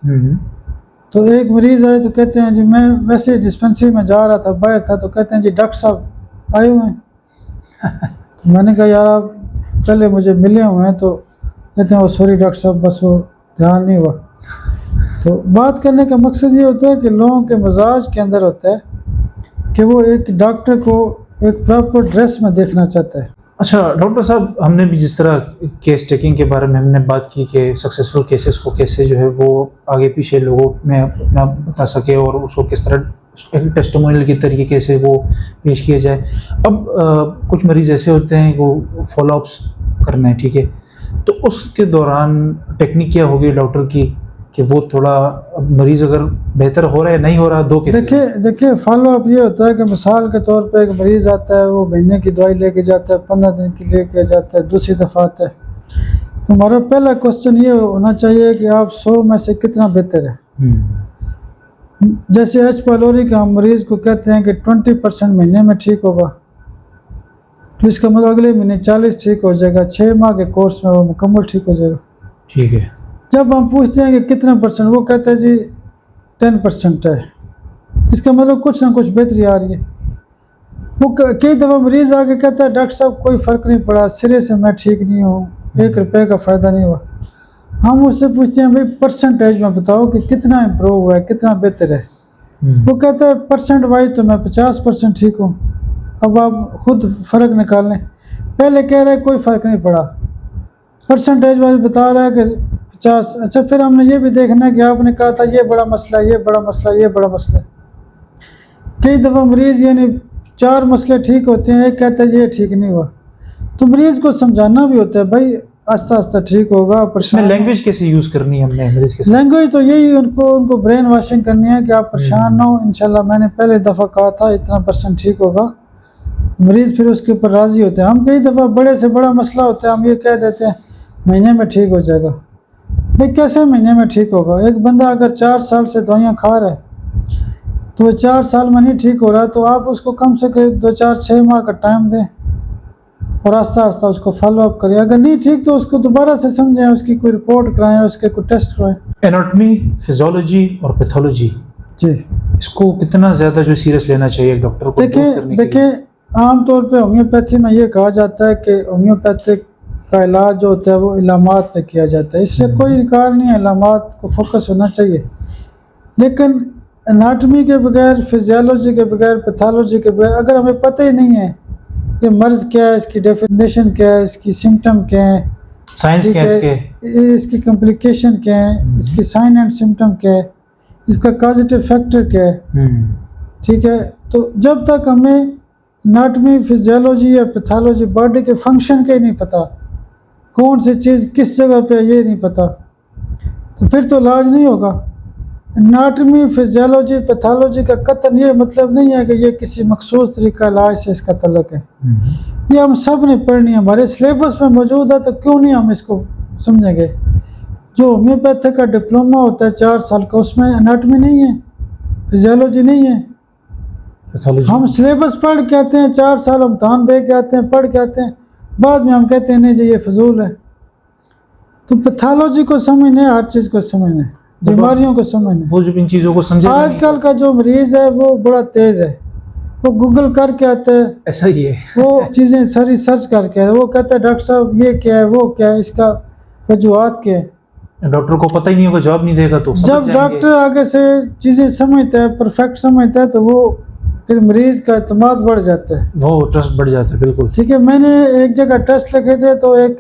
तो एक मरीज आए तो कहते हैं जी मैं वैसे डिस्पेंसरी में जा रहा था, बाहर था, तो कहते हैं जी डॉक्टर साहब आए हुए हैं। तो मैंने कहा यार आप पहले मुझे मिले हुए हैं, तो कहते हैं वो सॉरी डॉक्टर साहब बस वो ध्यान नहीं हुआ। तो बात करने का मकसद ये होता है कि लोगों के मिजाज के अंदर होता है कि वो एक डॉक्टर को एक प्रॉपर ड्रेस में देखना चाहता है। अच्छा डॉक्टर साहब, हमने भी जिस तरह केस टेकिंग के बारे में हमने बात की कि सक्सेसफुल केसेस को कैसे जो है वो आगे पीछे लोगों में अपना बता सके और उसको किस तरह एक टेस्टिमोनियल के तरीके से वो पेश किया जाए। अब कुछ मरीज़ ऐसे होते हैं वो फॉलोअप्स करना है, ठीक है, तो उसके दौरान टेक्निक क्या होगी डॉक्टर की कि वो थोड़ा मरीज़ अगर बेहतर हो रहा है नहीं हो रहा, दो केस देखिए फॉलोअप ये होता है कि मिसाल के तौर पे एक मरीज़ आता है, वो महीने की दवाई लेके जाता है, 15 दिन की लेके जाता है, दूसरी दफ़ा आता है, तो हमारा पहला क्वेश्चन ये होना चाहिए कि आप 100 में से कितना बेहतर है। जैसे एच पायलोरी का हम मरीज़ को कहते हैं कि 20% महीने में ठीक होगा, तो इसका मतलब अगले महीने 40 ठीक हो जाएगा, 6 माह के कोर्स में वो मुकम्मल ठीक हो जाएगा, ठीक है। जब हम पूछते हैं कि कितना परसेंट, वो कहते हैं जी 10% है, इसका मतलब कुछ ना कुछ बेहतरी आ रही है। वो कई दफ़ा मरीज़ आके कहता है डॉक्टर साहब कोई फ़र्क नहीं पड़ा, सिरे से मैं ठीक नहीं हूँ, 1 रुपये का फ़ायदा नहीं हुआ। हम उससे पूछते हैं भाई परसेंटेज में बताओ कि कितना इम्प्रूव हुआ है, कितना बेहतर है। वो कहता है परसेंट वाइज तो मैं 50% ठीक हूँ। अब आप खुद फ़र्क निकाल लें, पहले कह रहा है कोई फ़र्क नहीं पड़ा, परसेंटेज वाइज बता रहा है कि 50। अच्छा फिर हमने ये भी देखना है कि आपने कहा था ये बड़ा मसला है, ये बड़ा मसला है, ये बड़ा मसला है। कई दफ़ा मरीज़ यानी 4 मसले ठीक होते हैं, एक कहता है ये ठीक नहीं हुआ, तो मरीज़ को समझाना भी होता है भाई आस्ता आस्ता ठीक होगा। इसमें लैंग्वेज कैसे यूज़ करनी है हमने मरीज़ के साथ? लैंग्वेज तो यही उनको ब्रेन वॉशिंग करनी है कि आप परेशान ना हो, इंशाल्लाह मैंने पहले दफ़ा कहा था इतना % ठीक होगा, मरीज़ फिर उसके ऊपर राज़ी होते हैं। हम कई दफ़ा बड़े से बड़ा मसला होता है हम ये कह देते हैं महीने में ठीक हो जाएगा। भाई कैसे महीने में ठीक होगा? एक बंदा अगर 4 साल से दवाइयाँ खा रहा है तो वो 4 साल में नहीं ठीक हो रहा, तो आप उसको कम से कम 2-4-6 माह का टाइम दें और आस्ता आस्ता उसको फॉलोअप करें। अगर नहीं ठीक तो उसको दोबारा से समझें, उसकी कोई रिपोर्ट कराएं, उसके कोई टेस्ट कराएं। एनाटॉमी, फिजियोलॉजी और पैथोलॉजी जी, इसको कितना ज़्यादा जो सीरियस लेना चाहिए डॉक्टर को? देखिए आमतौर पे होम्योपैथी में ये कहा जाता है कि होम्योपैथिक का इलाज जो होता है वो इलामात पे किया जाता है, इससे कोई इनकार नहीं है, इलामात को फोकस होना चाहिए। लेकिन एनाटॉमी के बगैर, फिजियोलॉजी के बगैर, पैथोलॉजी के बगैर अगर हमें पता ही नहीं है ये मर्ज़ क्या है, इसकी डेफिनेशन क्या है, इसकी सिम्टम क्या है, साइंस क्या है, इसकी कॉम्प्लिकेशन क्या है, इसकी साइन एंड सिम्टम क्या है, इसका कॉजेटिव फैक्टर क्या है, ठीक है, तो जब तक हमें एनाटॉमी, फिजियोलॉजी या पैथोलॉजी बॉडी के फंक्शन का ही नहीं पता, कौन सी चीज़ किस जगह पे ये नहीं पता, तो फिर तो इलाज नहीं होगा। एनाटॉमी, फिजियोलॉजी, पैथोलॉजी का कतन ये मतलब नहीं है कि ये किसी मखसूस तरीका इलाज से इसका तल्लुक़ है, ये हम सब ने पढ़नी है, हमारे सिलेबस में मौजूद है, तो क्यों नहीं हम इसको समझेंगे। जो होम्योपैथी का डिप्लोमा होता है 4 साल का, उसमें एनाटॉमी नहीं है, फिजियोलॉजी नहीं है, हम सिलेबस पढ़ के आते हैं, 4 साल इम्तहान दे के आते हैं, पढ़ के आते हैं, बाद में हम कहते हैं नहीं जी ये फजूल है। तो पैथोलॉजी को समझना है, हर चीज़ को समझना है, बीमारियों को समझना है, वो जो इन चीज़ों को समझे। आजकल का जो मरीज़ है वो बड़ा तेज़ है, वो गूगल करके आता है, ऐसा ही है, वो चीज़ें सारी सर्च करके वो कहता है डॉक्टर साहब ये क्या है, वो क्या है, इसका वजूहात क्या है। डॉक्टर को पता ही नहीं होगा, जवाब नहीं देगा, तो जब डॉक्टर आगे से चीज़ें समझता है, परफेक्ट समझता है, तो वो फिर मरीज़ का एतमाद बढ़ जाता है, वो ट्रस्ट बढ़ जाता है। बिल्कुल ठीक है। मैंने एक जगह टेस्ट लिखे थे तो एक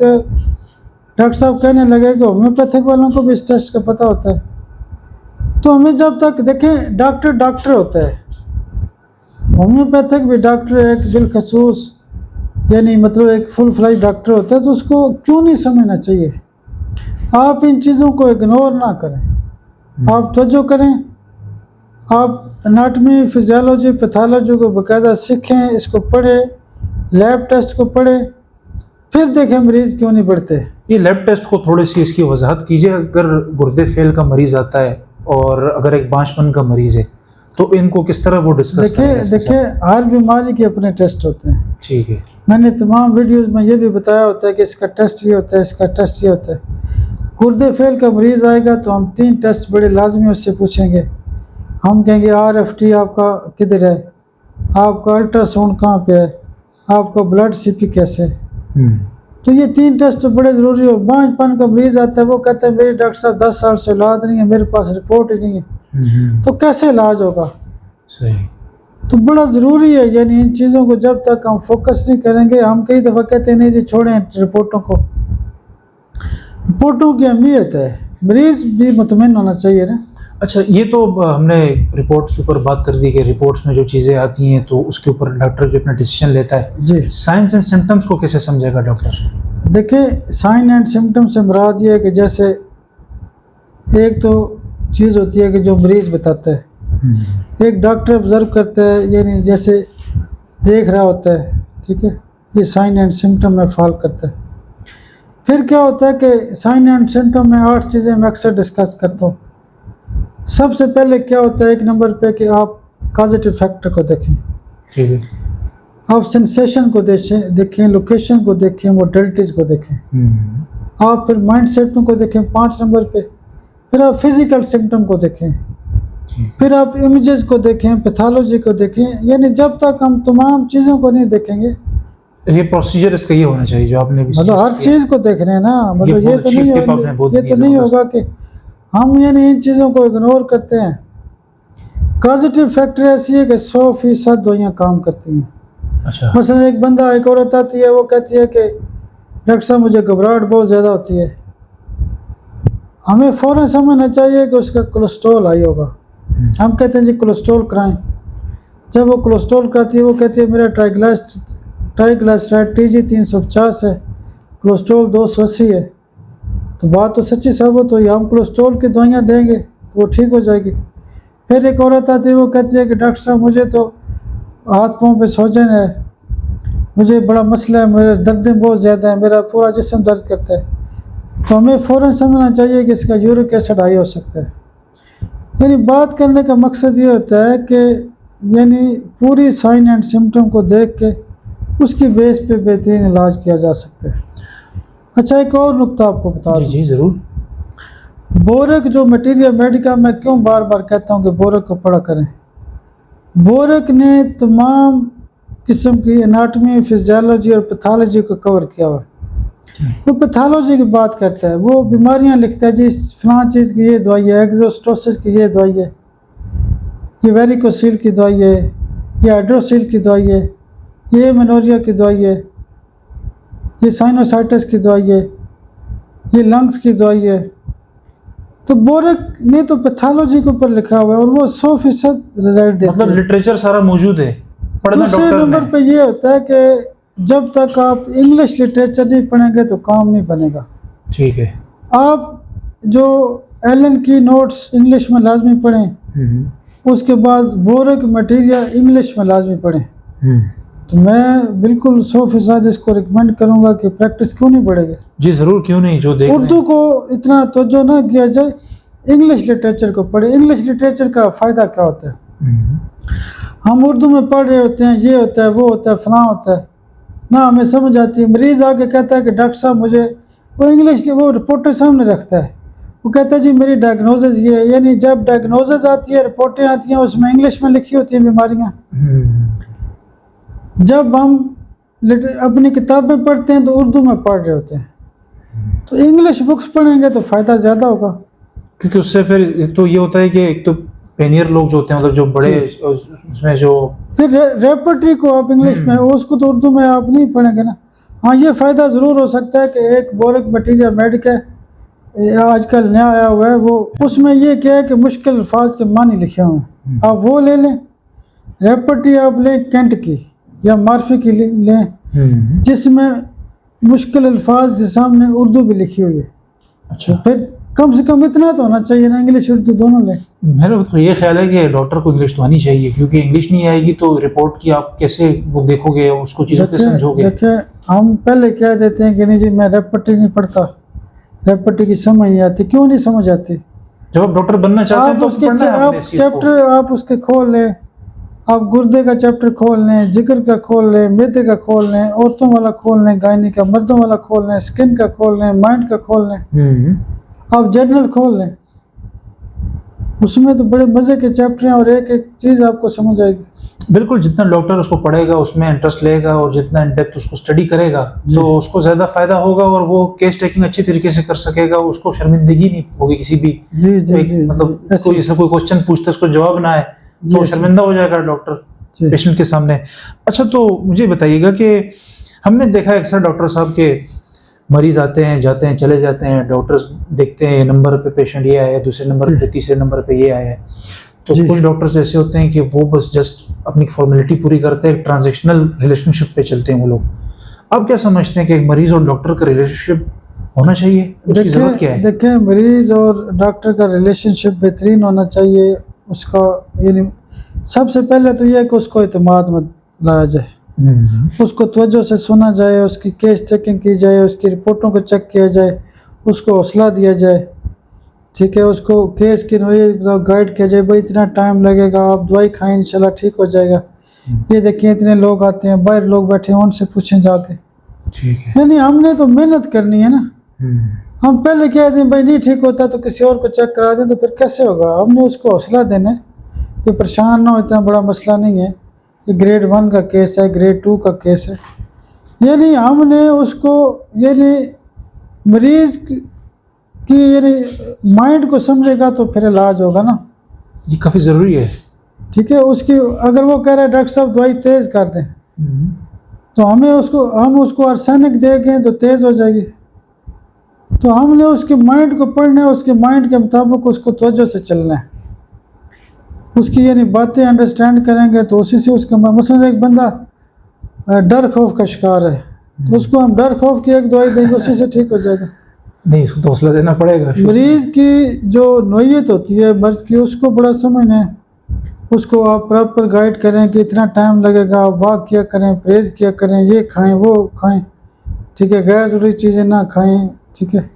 डॉक्टर साहब कहने लगे कि होम्योपैथिक वालों को भी इस टेस्ट का पता होता है। तो हमें जब तक देखें डॉक्टर होता है, होम्योपैथिक भी डॉक्टर एक बिलखसूस यानी मतलब एक फुल फ्लाइज डॉक्टर होता है, तो उसको क्यों नहीं समझना चाहिए। आप इन चीज़ों को इग्नोर ना करें, आप तवज्जो करें, आप एनाटमी, फिजियोलॉजी, पैथोलॉजी को बाकायदा सीखें, इसको पढ़ें, लैब टेस्ट को पढ़ें, फिर देखें मरीज़ क्यों नहीं बढ़ते। ये लैब टेस्ट को थोड़ी सी इसकी वजाहत कीजिए। अगर गुर्दे फेल का मरीज़ आता है और अगर एक बांझपन का मरीज़ है तो इनको किस तरह वो डिस्कस करेंगे? देखिए हर बीमारी के अपने टेस्ट होते हैं। ठीक है। मैंने तमाम वीडियोस में ये भी बताया होता है कि इसका टेस्ट ये होता है, इसका टेस्ट ये होता है। गुर्दे फेल का मरीज़ आएगा तो हम 3 टेस्ट बड़े लाजमी उससे पूछेंगे। हम कहेंगे RFT आपका किधर है, आपका अल्ट्रासाउंड कहाँ पे है, आपका ब्लड CP कैसे है। तो ये 3 टेस्ट तो बड़े ज़रूरी हो। बांझपन का मरीज़ आता है, वो कहता है मेरे डॉक्टर साहब 10 साल से औलाद नहीं है, मेरे पास रिपोर्ट ही नहीं है, तो कैसे इलाज होगा? सही। तो बड़ा ज़रूरी है, यानी इन चीज़ों को जब तक हम फोकस नहीं करेंगे, हम कई दफ़ा कहते हैं नहीं जी छोड़ें रिपोर्टों को, रिपोर्टों की अहमियत है, मरीज़ भी मुतमईन होना चाहिए ना। अच्छा, ये तो हमने रिपोर्ट के ऊपर बात कर दी कि रिपोर्ट्स में जो चीज़ें आती हैं तो उसके ऊपर डॉक्टर जो अपना डिसीजन लेता है। जी, साइंस एंड सिम्टम्स को कैसे समझेगा डॉक्टर? देखिए साइन एंड सिम्टम से मुराद ये है कि जैसे एक तो चीज़ होती है कि जो मरीज़ बताता है, एक डॉक्टर ऑब्ज़र्व करता है, यानी जैसे देख रहा होता है, ठीक है, ये साइन एंड सिम्टम में फॉल करता है। फिर क्या होता है कि साइन एंड सिम्टम में 8 चीज़ें मैं अक्सर डिस्कस करता हूँ। सबसे पहले क्या होता है एक नंबर पे कि आप कॉजेटिव फैक्टर को देखें, ठीक है, आप सेंसेशन को देखें, लोकेशन को देखें, मोडेलिटीज़ को देखें, आप फिर माइंड सेट को देखें 5 नंबर पे, फिर आप फिज़िकल सिम्टम को देखें, फिर आप इमेजेस को देखें, पैथोलॉजी को देखें। यानी जब तक हम तमाम चीज़ों को नहीं देखेंगे, ये प्रोसीजर इसका ये होना चाहिए जो आपने भी मतलब हर चीज़ को देख रहे हैं ना, मतलब ये तो नहीं होगा कि हम यानी इन चीज़ों को इग्नोर करते हैं। पॉजिटिव फैक्टर ऐसी है कि 100% दवाइयाँ काम करती हैं। अच्छा। मसलन एक बंदा, एक औरत आती है, वो कहती है कि डॉक्टर साहब मुझे घबराहट बहुत ज़्यादा होती है। हमें फ़ौरन समझना चाहिए कि उसका कोलेस्ट्रॉल हाई होगा। हम कहते हैं जी कोलेस्ट्रॉल कराएं। जब वो कोलेस्ट्रॉल कराती है, वो कहती है मेरा ट्राइग्लिसराइड TG 350 है, कोलेस्ट्रॉल 280 है। तो बात तो सच्ची साबित हुई, हम कोलेस्ट्रॉल की दवाइयाँ देंगे तो वो ठीक हो जाएगी। फिर एक औरत आती है, वो कहती है कि डॉक्टर साहब मुझे तो हाथ पाँव पे सूजन है, मुझे बड़ा मसला है, मेरे दर्दें बहुत ज़्यादा है, मेरा पूरा जिस्म दर्द करता है। तो हमें फ़ौरन समझना चाहिए कि इसका यूरिक एसिड हाई हो सकता है। यानी बात करने का मकसद ये होता है कि यानी पूरी साइन एंड सिम्टम को देख के उसकी बेस पे बेहतरीन इलाज किया जा सकता है। अच्छा, एक और नुक्ता आपको बता दूं। जी ज़रूर। बोरक जो मटीरियल मेडिका, मैं क्यों बार बार कहता हूँ कि बोरक को पढ़ा करें। बोरक ने तमाम किस्म की एनाटमी, फिजियोलॉजी और पैथोलॉजी को कवर किया हुआ है। वो पैथोलॉजी की बात करता है, वो बीमारियां लिखता है जी फलां चीज़ की ये दवाई है, एक्सोस्टोसिस की ये दवाई है, ये वेरिकोसील की दवाई है, ये हाइड्रोसील की दवाई है, ये मेनोरिया की दवाई है, ये साइनोसाइटिस की दवाई है, ये लंग्स की दवाई है। तो बोरक ने तो पैथोलॉजी के ऊपर लिखा हुआ है और वो 100% रिजल्ट देता है। मतलब लिटरेचर सारा मौजूद है, पढ़ना दूसरे डॉक्टर नंबर पे ये होता है कि जब तक आप इंग्लिश लिटरेचर नहीं पढ़ेंगे तो काम नहीं बनेगा। ठीक है। आप जो एलन की नोट्स इंग्लिश में लाजमी पढ़ें, उसके बाद बोरक मटीरियल इंग्लिश में लाजमी पढ़ें। तो मैं बिल्कुल 100% इसको रिकमेंड करूंगा कि प्रैक्टिस क्यों नहीं बढ़ेगी। जी ज़रूर, क्यों नहीं। जो देख उर्दू को इतना तवज्जो ना किया जाए, इंग्लिश लिटरेचर को पढ़े। इंग्लिश लिटरेचर का फ़ायदा क्या होता है? हम उर्दू में पढ़ रहे होते हैं, ये होता है, वो होता है, फलां होता है ना, हमें समझ आती है। मरीज़ आके कहता है कि डॉक्टर साहब मुझे, वो इंग्लिश वो रिपोर्टर सामने रखता है, वो कहता है जी मेरी डायग्नोसिस ये है। यानी जब डायग्नोसिस आती है, रिपोर्टें आती हैं, उसमें इंग्लिश में लिखी होती हैं बीमारियाँ। जब हम अपनी किताबें पढ़ते हैं तो उर्दू में पढ़ रहे होते हैं। तो इंग्लिश बुक्स पढ़ेंगे तो फ़ायदा ज़्यादा होगा, क्योंकि उससे फिर तो ये होता है कि एक तो पेनियर लोग जो होते हैं, मतलब जो बड़े उसमें जो फिर रेपर्टरी को आप इंग्लिश में, उसको तो उर्दू में आप नहीं पढ़ेंगे ना। हाँ, ये फ़ायदा ज़रूर हो सकता है कि एक बोरक मटीरियल मेडिका आजकल नया आया हुआ है, वो उसमें ये क्या है कि मुश्किल अल्फाज के मानी लिखे हुए हैं, आप वो ले लें। रेपर्टरी आप लें कैंट की या मार्फी की लें, जिसमें मुश्किल अल्फाज के सामने उर्दू भी लिखी हुई है। अच्छा। फिर कम से कम इतना तो होना चाहिए ना, इंग्लिश उर्दू दोनों ले। मेरा तो ये ख्याल है कि डॉक्टर को इंग्लिश तो आनी चाहिए, क्योंकि इंग्लिश नहीं आएगी तो रिपोर्ट की आप कैसे वो देखोगे, उसको चीज़ों को समझोगे। देखिए हम पहले कह देते हैं कि नहीं जी मैं रेपटी नहीं पढ़ता, रेपटी की समझ नहीं आती। क्यों नहीं समझ आती? जब आप डॉक्टर बनना चाहते हैं आप तो उसके पढ़ना है आप आपने इस चीज़ को। चैप्टर आप उसके खोल लें, आप गुर्दे का चैप्टर खोल लें, जिगर का खोल लें, मैदे का खोल लें, औरतों वाला खोल लें, गायनी का, मर्दों वाला खोल लें, स्किन का खोल लें, माइंड का खोल लें, आप जर्नल खोल लें, उसमें तो बड़े मजे के चैप्टर हैं और एक एक चीज आपको समझ आएगी। बिल्कुल, जितना डॉक्टर उसको पढ़ेगा उसमें इंटरेस्ट लेगा और जितना इन डेप्थ उसको स्टडी करेगा तो उसको ज़्यादा फायदा होगा और वो केस टेकिंग अच्छी तरीके से कर सकेगा, उसको शर्मिंदगी नहीं होगी किसी भी जी जी जी मतलब कोई ऐसा कोई क्वेश्चन पूछता है उसको जवाब ना आए तो शर्मिंदा हो जाएगा डॉक्टर पेशेंट के सामने। अच्छा, तो मुझे बताइएगा कि हमने देखा है अक्सर डॉक्टर साहब के मरीज आते हैं जाते हैं चले जाते हैं, डॉक्टर्स देखते हैं नंबर पे पेशेंट ये आया है, दूसरे नंबर पे तीसरे नंबर पे ये आया है, तो कुछ डॉक्टर्स ऐसे होते हैं कि वो बस जस्ट अपनी फॉर्मेलिटी पूरी करते हैं, ट्रांजैक्शनल रिलेशनशिप पे चलते हैं वो लोग। आप क्या समझते हैं कि एक मरीज और डॉक्टर का रिलेशनशिप होना चाहिए, उसकी जरूरत क्या है? देखिए मरीज और डॉक्टर का रिलेशनशिप बेहतरीन होना चाहिए। उसका यानी सबसे पहले तो यह है कि उसको इत्मीनान में लाया जाए, उसको तवज्जो से सुना जाए, उसकी केस चेकिंग की जाए, उसकी रिपोर्टों को चेक किया जाए, उसको हौसला दिया जाए, ठीक है, उसको केस की गाइड किया जाए, भाई इतना टाइम लगेगा, आप दवाई खाएं इंशाल्लाह ठीक हो जाएगा। ये देखिए इतने लोग आते हैं, बाहर लोग बैठे हैं, उनसे पूछें जाके, ठीक है। यानी हमने तो मेहनत करनी है ना। हम पहले कह दें भाई नहीं ठीक होता तो किसी और को चेक करा दें, तो फिर कैसे होगा? हमने उसको हौसला देना है कि परेशान ना हो, इतना बड़ा मसला नहीं है, ये ग्रेड 1 का केस है, ग्रेड 2 का केस है। यानी हमने उसको यानी मरीज की यानी माइंड को समझेगा तो फिर इलाज होगा ना, ये काफ़ी ज़रूरी है, ठीक है। उसकी अगर वो कह रहा है डॉक्टर साहब दवाई तेज़ कर दें, तो हम उसको आर्सेनिक देंगे तो तेज़ हो जाएगी। तो हमने उसके माइंड को पढ़ना है, उसके माइंड के मुताबिक उसको तवज्जो से चलना है, उसकी यानी बातें अंडरस्टैंड करेंगे तो उसी से उसका मसलन एक बंदा डर खौफ का शिकार है तो उसको हम डर खौफ की एक दवाई देंगे, उसी से ठीक हो जाएगा। नहीं, उसको तो हौसला देना पड़ेगा। मरीज की जो नोयत होती है मर्ज की, उसको बड़ा समझना है, उसको आप प्रॉपर गाइड करें कि इतना टाइम लगेगा, आप वॉक किया करें, परहेज किया करें, ये खाएं वो खाएं, ठीक है, गैर ज़रूरी चीज़ें ना खाएं, ठीक है,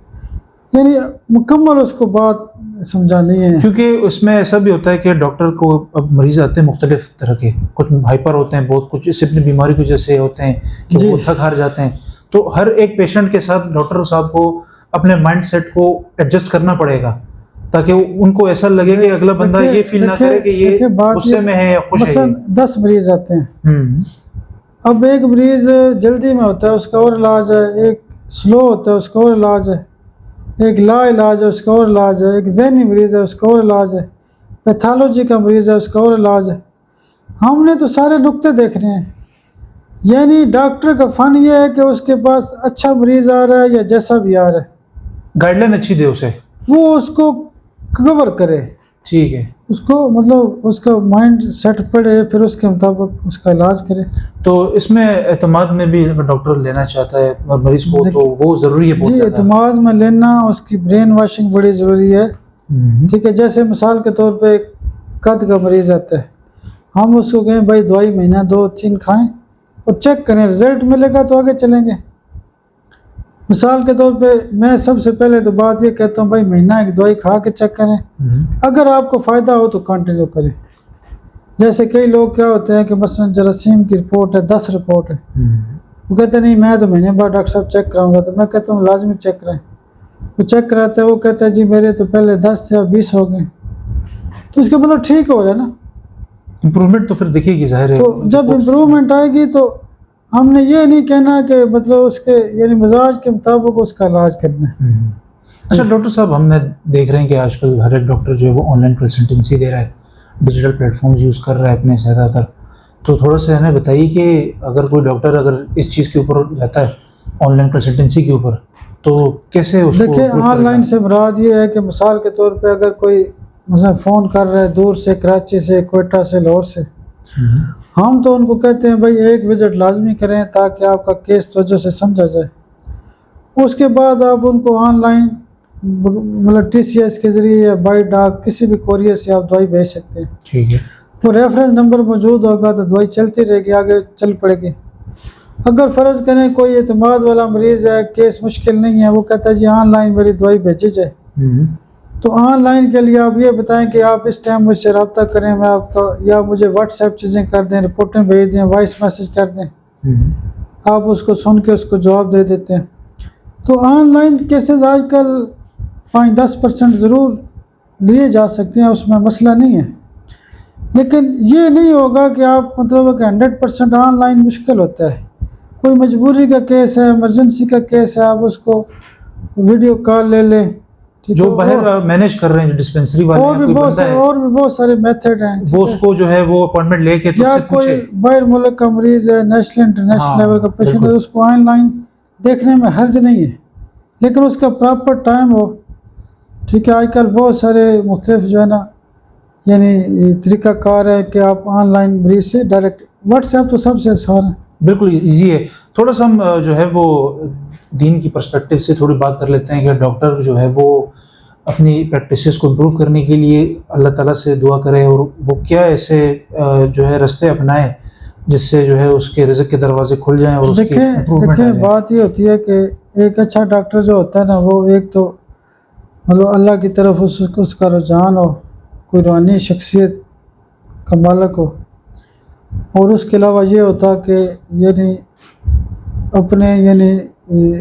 यानी मुकम्मल उसको बात समझानी है। क्योंकि उसमें ऐसा भी होता है कि डॉक्टर को अब मरीज आते हैं मुख्तलिफ तरह के, कुछ हाइपर होते हैं, बहुत कुछ इससे अपनी बीमारी की वजह से होते हैं कि वो थक हार जाते हैं, तो हर एक पेशेंट के साथ डॉक्टर साहब को अपने माइंड सेट को एडजस्ट करना पड़ेगा ताकि उनको ऐसा लगे कि अगला बंदा ये फील ना करे कि ये गुस्से में है या खुश है। 10 मरीज आते हैं, अब एक मरीज जल्दी में होता है उसका और इलाज है, एक स्लो होता है उसका और इलाज है, एक ला इलाज है उसका और इलाज है, एक ज़हनी मरीज़ है उसका और इलाज है, पैथोलॉजी का मरीज़ है उसका और इलाज है। हमने तो सारे नुक्ते देखने हैं। यानी डॉक्टर का फ़न ये है कि उसके पास अच्छा मरीज़ आ रहा है या जैसा भी आ रहा है, गाइडलाइन अच्छी दे उसे, वो उसको कवर करे, ठीक है, उसको मतलब उसका माइंड सेट पड़े, फिर उसके मुताबिक उसका इलाज करे। तो इसमें एतमाद में भी अगर डॉक्टर लेना चाहता है मरीज को तो वो ज़रूरी है बहुत ज़्यादा। एतमाद में लेना, उसकी ब्रेन वॉशिंग बड़ी ज़रूरी है, ठीक है। जैसे मिसाल के तौर पे कद का मरीज़ आता है, हम उसको कहें भाई दवाई महीना 2-3 खाएं और चेक करें, रिजल्ट मिलेगा तो आगे चलेंगे। मिसाल के तौर पे मैं सबसे पहले तो बात ये कहता हूँ भाई महीना एक दवाई खा के चेक करें, अगर आपको फ़ायदा हो तो कंटिन्यू करें। जैसे कई लोग क्या होते हैं कि मसलन जरासीम की रिपोर्ट है, 10 रिपोर्ट है, वो कहते नहीं मैं तो महीने बाद डॉक्टर साहब चेक कराऊंगा, तो मैं कहता हूँ लाजमी चेक कराएं। वो चेक कराते हैं, वो कहता है जी मेरे तो पहले 10 या 20 हो गए, तो इसका मतलब ठीक हो रहा है ना, इम्प्रूवमेंट तो फिर दिखेगी ज़ाहिर है। तो जब इम्प्रूवमेंट आएगी तो हमने ये नहीं कहना कि मतलब उसके यानी मिजाज के मुताबिक उसका इलाज करना है। अच्छा डॉक्टर साहब, हमने देख रहे हैं कि आजकल हर एक डॉक्टर जो है वो ऑनलाइन कंसल्टेंसी दे रहा है, डिजिटल प्लेटफॉर्म्स यूज़ कर रहा है अपने ज़्यादातर, तो थोड़ा सा हमें बताइए कि अगर कोई डॉक्टर अगर इस चीज़ के ऊपर जाता है ऑनलाइन कंसल्टेंसी के ऊपर तो कैसे उसको? देखिए ऑनलाइन से मुराद ये है कि मिसाल के तौर पे अगर कोई मतलब फ़ोन कर रहा है दूर से, कराची से, कोयटा से, लाहौर से, हम तो उनको कहते हैं भाई एक विज़िट लाजमी करें ताकि आपका केस तवज्जो से समझा जाए। उसके बाद आप उनको ऑनलाइन मतलब TCS के ज़रिए या बाई डाक किसी भी कोरियर से आप दवाई भेज सकते हैं। ठीक है। वो रेफरेंस नंबर मौजूद होगा तो दवाई चलती रहेगी, आगे चल पड़ेगी। अगर फ़र्ज़ करें कोई एतमाद वाला मरीज़ है, केस मुश्किल नहीं है, वो कहता है जी ऑनलाइन मेरी दवाई भेजी जाए, तो ऑनलाइन के लिए आप ये बताएं कि आप इस टाइम मुझसे रब्ता करें, मैं आपका, या मुझे व्हाट्सएप चीज़ें कर दें, रिपोर्टें भेज दें, वॉइस मैसेज कर दें, आप उसको सुन के उसको जवाब दे देते हैं। तो ऑनलाइन केसेस आजकल 5-10% ज़रूर लिए जा सकते हैं, उसमें मसला नहीं है, लेकिन ये नहीं होगा कि आप मतलब कि 100% ऑनलाइन मुश्किल होता है। कोई मजबूरी का केस है, इमरजेंसी का केस है, आप उसको वीडियो कॉल ले लें, ठीक जो है। बाहर मैनेज कर रहे हैं, जो डिस्पेंसरी वाले हैं, कोई बंदा है, और भी बहुत सारे मेथड हैं, वो उसको जो है वो अपॉइंटमेंट लेके तो या उससे कोई पूछे। बाहर मुल्क का मरीज़ है, नेशनल इंटरनेशनल हाँ, लेवल का पेशेंट है, बिल्कुल। उसको ऑनलाइन देखने में हर्ज नहीं है, लेकिन उसका प्रॉपर टाइम हो, ठीक है। आजकल बहुत सारे मुख्तलिफ जो है ना यानी तरीक़ाकार है कि आप ऑनलाइन मरीज से डायरेक्ट, व्हाट्सएप तो सबसे आसान है, बिल्कुल इजी है। थोड़ा सा हम जो है वो दीन की पर्सपेक्टिव से थोड़ी बात कर लेते हैं कि डॉक्टर जो है वो अपनी प्रैक्टिसेस को इम्प्रूव करने के लिए अल्लाह ताला से दुआ करे, और वो क्या ऐसे जो है रास्ते अपनाए जिससे जो है उसके रिज़्क़ के दरवाजे खुल जाएं और उसकी इम्प्रूवमेंट आ देखिए जाए। बात ये होती है कि एक अच्छा डॉक्टर जो होता है ना, वो एक तो मतलब अल्लाह की तरफ उसका रुझान हो, कोई रूहानी शख्सियत का मालिक हो, और उसके अलावा ये होता कि यानी अपने यानी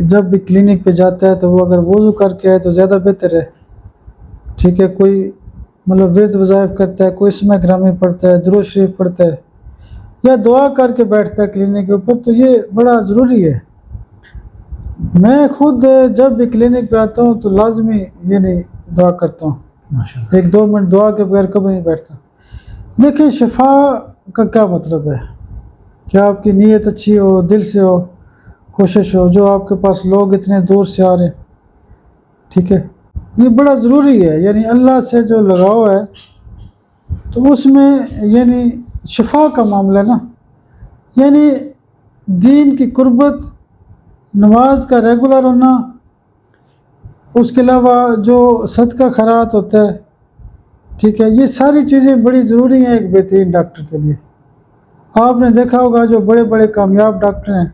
जब भी क्लिनिक पे जाता है तो वो अगर वज़ू करके आए तो ज़्यादा बेहतर है, ठीक है। कोई मतलब विर्द वज़ाइफ करता है, कोई इसमें ग्रामी पढ़ता है, दुरूद शरीफ पढ़ता है, या दुआ करके बैठता है क्लिनिक के ऊपर, तो ये बड़ा ज़रूरी है। मैं खुद जब भी क्लिनिक पे आता हूँ तो लाजमी यानी दुआ करता हूँ, माशाअल्लाह। 1-2 मिनट दुआ के बगैर कभी नहीं बैठता। देखिए शिफा का क्या मतलब है कि आपकी नीयत अच्छी हो, दिल से हो, कोशिश हो, जो आपके पास लोग इतने दूर से आ रहे हैं, ठीक है, ये बड़ा ज़रूरी है। यानी अल्लाह से जो लगाव है तो उसमें यानी शिफा का मामला ना, यानी दीन की कुर्बत, नमाज का रेगुलर होना, उसके अलावा जो सदका खैरात होता है, ठीक है, ये सारी चीज़ें बड़ी ज़रूरी हैं एक बेहतरीन डॉक्टर के लिए। आपने देखा होगा जो बड़े बड़े कामयाब डॉक्टर हैं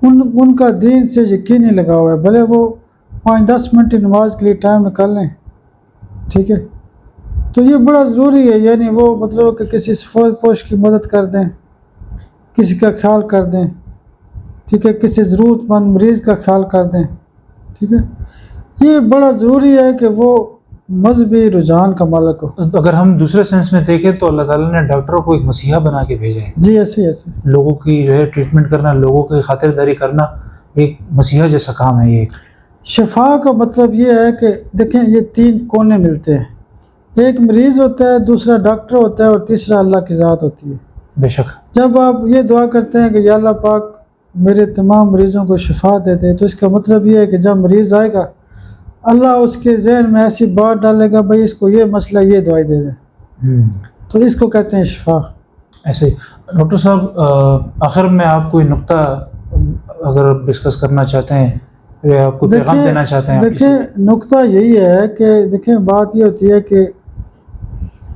उनका दीन से यकीन ही लगा हुआ है, भले वो 5-10 मिनट की नमाज के लिए टाइम निकाल लें, ठीक है। तो ये बड़ा ज़रूरी है, यानी वो मतलब कि किसी सफोद पोश की मदद कर दें, किसी का ख्याल कर दें, ठीक है, किसी ज़रूरतमंद मरीज़ का ख्याल कर दें, ठीक है। ये बड़ा ज़रूरी है कि वो मजहबी रुझान का मालिक हो। तो अगर हम दूसरे सेंस में देखें तो अल्लाह ताला ने डॉक्टरों को एक मसीहा बना के भेजा है। जी ऐसे ऐसे लोगों की जो है ट्रीटमेंट करना, लोगों की खातिरदारी करना एक मसीहा जैसा काम है ये। शिफा का मतलब ये है कि देखें ये 3 कोने मिलते हैं, एक मरीज़ होता है, दूसरा डॉक्टर होता है, और तीसरा अल्लाह की ज़ात होती है। बेशक। जब आप ये दुआ करते हैं कि या अल्लाह पाक मेरे तमाम मरीज़ों को शिफा दे दे, तो इसका मतलब ये है कि जब मरीज़ आएगा अल्लाह उसके जहन में ऐसी बात डालेगा, भाई इसको ये मसला, ये दवाई दे दे, तो इसको कहते हैं शिफा। ऐसे ही डॉक्टर साहब आखिर में आप कोई नुक्ता अगर डिस्कस करना चाहते हैं या आपको पैगाम देना चाहते हैं? देखिए नुक्ता यही है कि देखें बात ये होती है कि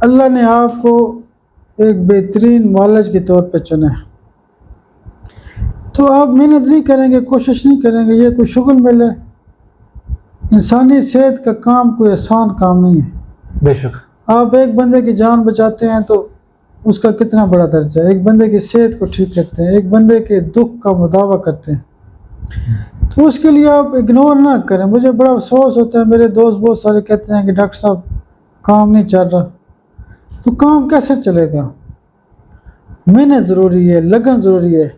अल्लाह ने आपको एक बेहतरीन मालिज के तौर पे चुना है, तो आप मेहनत नहीं करेंगे, कोशिश नहीं करेंगे, ये कोई शुगल मिल है। इंसानी सेहत का काम कोई आसान काम नहीं है। बेशक। आप एक बंदे की जान बचाते हैं तो उसका कितना बड़ा दर्जा है, एक बंदे की सेहत को ठीक करते हैं, एक बंदे के दुख का मुदावा करते हैं, तो उसके लिए आप इग्नोर ना करें। मुझे बड़ा अफसोस होता है, मेरे दोस्त बहुत सारे कहते हैं कि डॉक्टर साहब काम नहीं चल रहा, तो काम कैसे चलेगा? मेहनत ज़रूरी है, लगन ज़रूरी है।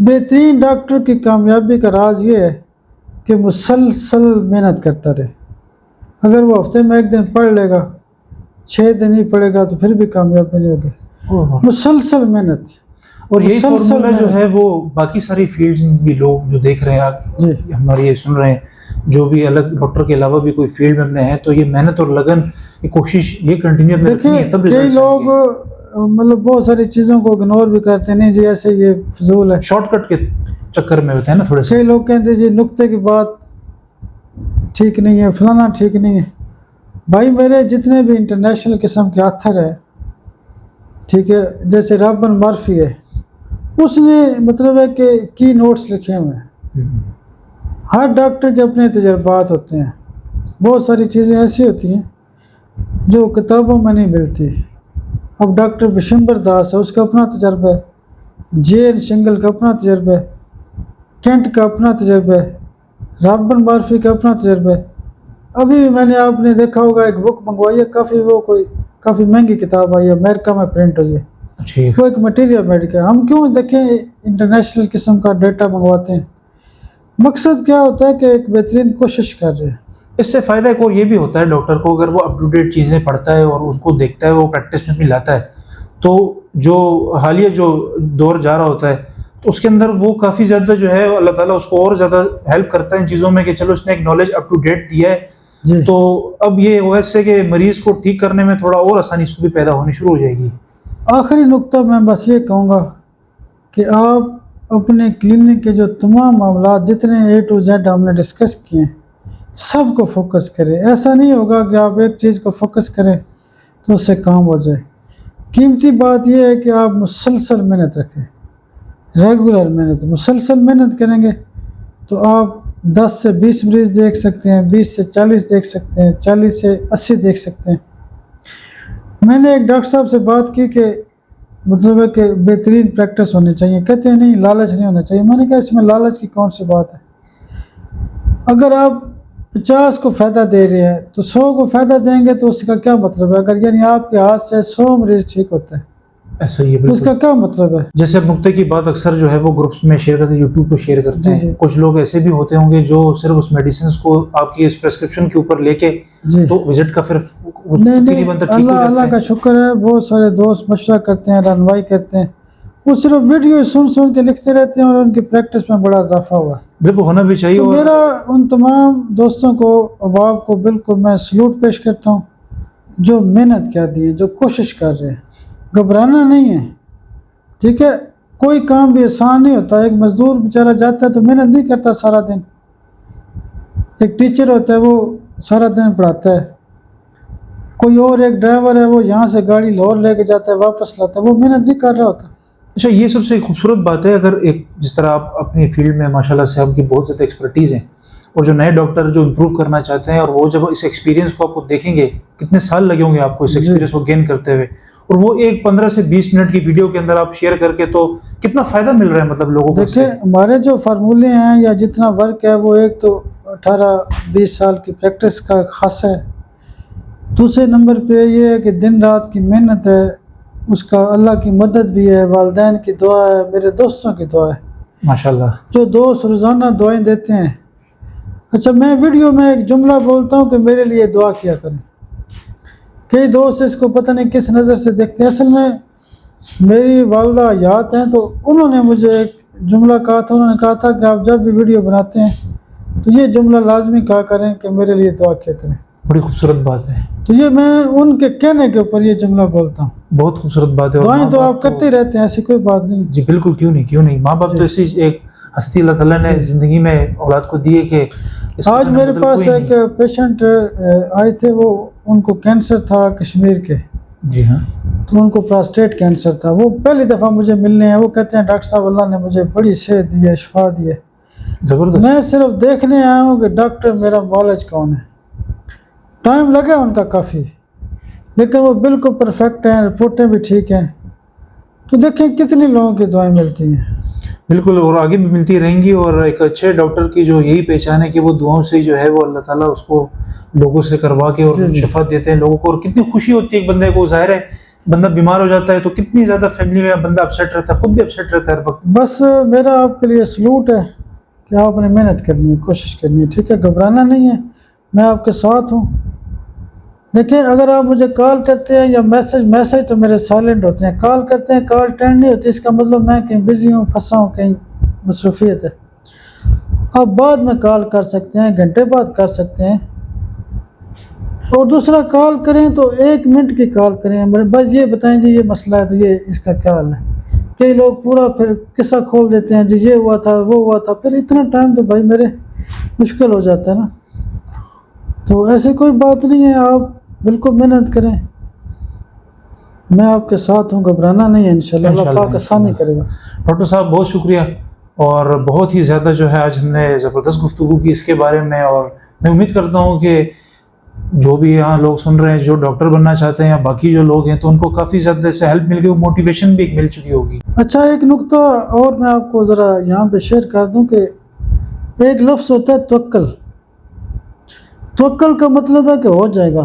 बेहतरीन डॉक्टर की कामयाबी का राज ये है कि मुसलसल मेहनत करता रहे। अगर वो हफ्ते में 1 दिन पढ़ लेगा, 6 दिन ही पढ़ेगा, तो फिर भी कामयाबी नहीं होगी। मुसलसल मेहनत, और यही फॉर्मूला जो है वो बाकी सारी फील्ड्स में भी लोग जो देख रहे हैं, आप जी हमारी ये सुन रहे हैं, जो भी अलग डॉक्टर के अलावा भी कोई फील्ड में अपने हैं, तो ये मेहनत और लगन की कोशिश ये कंटिन्यू रखनी है, तब कई लोग मतलब बहुत सारी चीज़ों को इग्नोर भी करते हैं, नहीं जी ऐसे ये फजूल है, शॉर्टकट के चक्कर में होते हैं ना थोड़े से। कई लोग कहते हैं जी नुक्ते की बात ठीक नहीं है, फलाना ठीक नहीं है। भाई मेरे जितने भी इंटरनेशनल किस्म के आथर है, ठीक है, जैसे रॉबर्ट मर्फी है, उसने मतलब है कि की नोट्स लिखे हुए हैं। हर डॉक्टर के अपने तजर्बात होते हैं। बहुत सारी चीज़ें ऐसी होती हैं जो किताबों में नहीं मिलती। अब डॉक्टर बिशंबर दास है, उसका अपना तजर्बा है, जे.एन. शिंगल का अपना तजर्बा है, केंट का अपना तजर्बा है, रॉबर्ट मर्फी का अपना तजर्बा है। अभी भी मैंने आपने देखा होगा एक बुक मंगवाई है, काफ़ी महंगी किताब आई है, अमेरिका में प्रिंट हुई है, वो एक मटीरियल मेडिकल। हम क्यों देखें इंटरनेशनल किस्म का डेटा मंगवाते हैं? मकसद क्या होता है कि एक बेहतरीन कोशिश कर रहे हैं। इससे फ़ायदा एक और ये भी होता है डॉक्टर को, अगर वो अप टू डेट चीज़ें पढ़ता है और उसको देखता है, वो प्रैक्टिस में भी लाता है, तो जो हालिया जो दौर जा रहा होता है तो उसके अंदर वो काफ़ी ज़्यादा जो है अल्लाह ताला उसको और ज़्यादा हेल्प करता है इन चीज़ों में कि चलो इसने एक नॉलेज अप टू डेट दिया है, तो अब ये वैसे कि मरीज़ को ठीक करने में थोड़ा और आसानी इसको भी पैदा होनी शुरू हो जाएगी। आखिरी नुक्ता मैं बस ये कहूँगा कि आप अपने क्लिनिक के जो तमाम मामला जितने A to Z हमने डिस्कस किए हैं, सब को फोकस करें। ऐसा नहीं होगा कि आप एक चीज़ को फोकस करें तो उससे काम हो जाए। कीमती बात यह है कि आप मुसलसल मेहनत रखें, रेगुलर मेहनत। मुसलसल मेहनत करेंगे तो आप 10 से 20 मरीज़ देख सकते हैं, 20 से 40 देख सकते हैं, 40 से 80 देख सकते हैं। मैंने एक डॉक्टर साहब से बात की कि मतलब है कि बेहतरीन प्रैक्टिस होनी चाहिए। कहते हैं नहीं, लालच नहीं होना चाहिए। मैंने कहा इसमें लालच की कौन सी बात है? अगर आप 50 को फ़ायदा दे रहे हैं तो 100 को फ़ायदा देंगे तो उसका क्या मतलब है? अगर यानी आपके हाथ से 100 मरीज़ ठीक होते हैं, ऐसा ही है, तो उसका क्या मतलब है? जैसे अब नुक्ते की बात अक्सर जो है वो ग्रुप्स में शेयर करते हैं, यूट्यूब पे शेयर करते हैं। कुछ लोग ऐसे भी होते होंगे जो सिर्फ उस मेडिसिन को आपकी इस प्रेस्क्रिप्शन के ऊपर लेके तो विजिट का फिर नहीं, अल्लाह का शुक्र है, बहुत सारे दोस्त मशवरा करते हैं, रहनुमाई करते हैं। वो सिर्फ वीडियो सुन के लिखते रहते हैं और उनकी प्रैक्टिस में बड़ा इजाफा हुआ। बिल्कुल होना भी चाहिए। तो मेरा उन तमाम दोस्तों को, अहबाब को बिल्कुल मैं सलूट पेश करता हूँ जो मेहनत क्या दी है, जो कोशिश कर रहे हैं। घबराना नहीं है, ठीक है? कोई काम भी आसान नहीं होता। एक मजदूर बेचारा जाता है तो मेहनत नहीं करता सारा दिन। एक टीचर होता है वो सारा दिन पढ़ाता है। कोई और एक ड्राइवर है वो यहाँ से गाड़ी लाहौर लेके जाता है, वापस लाता है, वो मेहनत नहीं कर रहा होता। अच्छा, ये सबसे खूबसूरत बात है। अगर एक जिस तरह आप अपनी फील्ड में माशाल्लाह से आपकी बहुत ज़्यादा एक्सपर्टीज़ है, और जो नए डॉक्टर जो इम्प्रूव करना चाहते हैं और वो जब इस एक्सपीरियंस को आपको देखेंगे, कितने साल लगे होंगे आपको इस एक्सपीरियंस को गेन करते हुए, और वो एक 15 से 20 मिनट की वीडियो के अंदर आप शेयर करके, तो कितना फ़ायदा मिल रहा है मतलब लोगों को। देखिए हमारे जो फार्मूले हैं या जितना वर्क है वो एक तो 18-20 साल की प्रैक्टिस का खास है। दूसरे नंबर पे ये है कि दिन रात की मेहनत है, उसका अल्लाह की मदद भी है, वालिदैन की दुआ है, मेरे दोस्तों की दुआ है माशाल्लाह। जो दोस्त रोज़ाना दुआएं देते हैं। अच्छा, मैं वीडियो में एक जुमला बोलता हूँ कि मेरे लिए दुआ किया करें। कई दोस्त इसको पता नहीं किस नज़र से देखते हैं। असल में मेरी वालदा याद हैं तो उन्होंने मुझे एक जुमला कहा था। उन्होंने कहा था कि आप जब भी वीडियो बनाते हैं तो ये जुमला लाजमी कहा करें कि मेरे लिए दुआ किया करें। बड़ी खूबसूरत बात है। तो ये मैं उनके कहने के ऊपर ये जुमला बोलता हूँ। बहुत खूबसूरत बात है। दुआएं तो आप करते ही रहते हैं, ऐसी कोई बात नहीं। जी बिल्कुल, क्यों नहीं, क्यों नहीं। माँ बाप तो ऐसी एक हस्ती अल्लाह ताला ने ज़िंदगी में औलाद को दी है कि आज मेरे पास एक पेशेंट आए थे, वो उनको कैंसर था कश्मीर के। जी हाँ। तो उनको प्रोस्टेट कैंसर था। वो पहली दफ़ा मुझे मिलने हैं। वो कहते हैं डॉक्टर साहब अल्लाह ने मुझे बड़ी सेहत दी है, शिफा दी है। ज़बरदस्त। मैं सिर्फ देखने आया हूँ कि डॉक्टर मेरा मौलज कौन है। टाइम लगा उनका काफ़ी, लेकिन वो बिल्कुल परफेक्ट हैं, रिपोर्टें भी ठीक हैं। तो देखें कितनी लोगों की दुआएं मिलती हैं। बिल्कुल, और आगे भी मिलती रहेंगी। और एक अच्छे डॉक्टर की जो यही पहचान है कि वो दुआओं से जो है वो अल्लाह ताला उसको लोगों से करवा के और शिफा देते हैं लोगों को। और कितनी खुशी होती है एक बंदे को। जाहिर है बंदा बीमार हो जाता है तो कितनी ज़्यादा फैमिली में बंदा अपसेट रहता है, खुद भी अपसेट रहता है हर वक्त। बस मेरा आपके लिए सलूट है कि आपने मेहनत करनी है, कोशिश करनी है, ठीक है? घबराना नहीं है, मैं आपके साथ हूँ। देखिए अगर आप मुझे कॉल करते हैं या मैसेज तो मेरे साइलेंट होते हैं। कॉल करते हैं, कॉल अटेंड नहीं होती, इसका मतलब मैं कहीं बिजी हूँ, फंसा हूँ, कहीं मसरूफियत है। आप बाद में कॉल कर सकते हैं, घंटे बाद कर सकते हैं। और दूसरा, कॉल करें तो 1 मिनट की कॉल करें, बस ये बताएं जी ये मसला है तो ये इसका क्या हल है। कई लोग पूरा फिर किस्सा खोल देते हैं, जी ये हुआ था, वो हुआ था, फिर इतना टाइम तो भाई मेरे मुश्किल हो जाता है ना। तो ऐसी कोई बात नहीं है, आप बिल्कुल मेहनत करें, मैं आपके साथ हूँ, घबराना नहीं है, इंशाल्लाह अल्लाह पाक आसानी करेगा। डॉक्टर साहब बहुत शुक्रिया, और बहुत ही ज़्यादा जो है आज हमने ज़बरदस्त गुफ्तगू की इसके बारे में, और मैं उम्मीद करता हूँ कि जो भी यहाँ लोग सुन रहे हैं जो डॉक्टर बनना चाहते हैं या बाकी जो लोग हैं, तो उनको काफ़ी ज़्यादा इससे हेल्प मिल गई, मोटिवेशन भी एक मिल चुकी होगी। अच्छा, एक नुक्ता और मैं आपको ज़रा यहाँ पे शेयर कर दूँ कि एक लफ्ज़ होता है तवक्कल। तवक्कल का मतलब है कि हो जाएगा।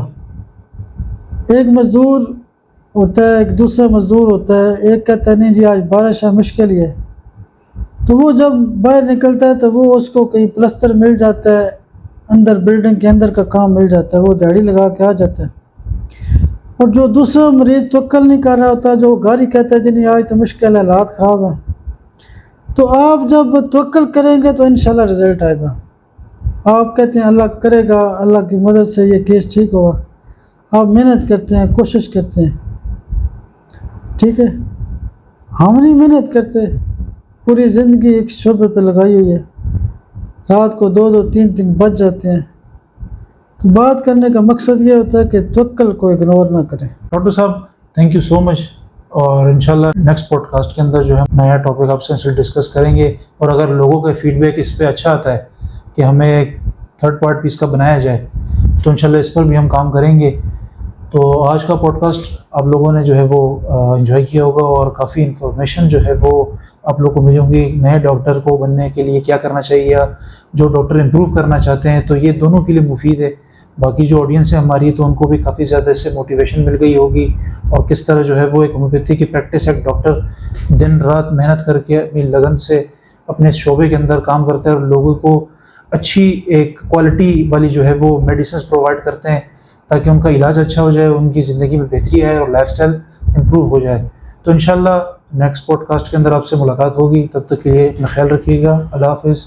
एक मज़दूर होता है, एक दूसरा मज़दूर होता है, एक कहता है नहीं जी आज बारिश है, मुश्किल ही है, तो वो जब बाहर निकलता है तो वो उसको कहीं प्लस्तर मिल जाता है, अंदर बिल्डिंग के अंदर का काम मिल जाता है, वो दिहाड़ी लगा के आ जाता है। और जो दूसरा मरीज़ तवक्कल नहीं कर रहा होता, जो घर ही कहता है जी नहीं आज तो मुश्किल है, हालात ख़राब है, तो आप जब तवक्कल करेंगे तो इंशाल्लाह रिज़ल्ट आएगा। आप कहते हैं अल्लाह करेगा, अल्लाह की मदद से ये केस ठीक होगा, आप मेहनत करते हैं, कोशिश करते हैं, ठीक है। हम नहीं मेहनत करते, पूरी ज़िंदगी एक शोबे पे लगाई हुई है, रात को 2-2 3-3 बज जाते हैं। तो बात करने का मकसद ये होता है कि तवक्कल को इग्नोर ना करें। डॉक्टर साहब थैंक यू सो मच, और इंशाल्लाह नेक्स्ट पॉडकास्ट के अंदर जो है नया टॉपिक आपसे डिस्कस करेंगे, और अगर लोगों का फीडबैक इस पे अच्छा आता है कि हमें एक थर्ड पार्ट भी इसका बनाया जाए, तो इंशाल्लाह इस पर भी हम काम करेंगे। तो आज का पॉडकास्ट आप लोगों ने जो है वो एंजॉय किया होगा, और काफ़ी इन्फॉर्मेशन जो है वो आप लोगों को मिली होंगी, नए डॉक्टर को बनने के लिए क्या करना चाहिए, या जो डॉक्टर इम्प्रूव करना चाहते हैं, तो ये दोनों के लिए मुफीद है। बाकी जो ऑडियंस है हमारी, तो उनको भी काफ़ी ज़्यादा इससे मोटिवेशन मिल गई होगी, और किस तरह जो है वो एक होम्योपैथी की प्रैक्टिस, एक डॉक्टर दिन रात मेहनत करके अपनी लगन से अपने शोबे के अंदर काम करते हैं, और लोगों को अच्छी एक क्वालिटी वाली जो है वो मेडिसिन प्रोवाइड करते हैं, ताकि उनका इलाज अच्छा हो जाए, उनकी ज़िंदगी में बेहतरी आए और लाइफस्टाइल इम्प्रूव हो जाए। तो इंशाल्लाह नेक्स्ट पॉडकास्ट के अंदर आपसे मुलाकात होगी, तब तक के लिए अपना ख्याल रखिएगा। अल्लाह हाफ़िज़।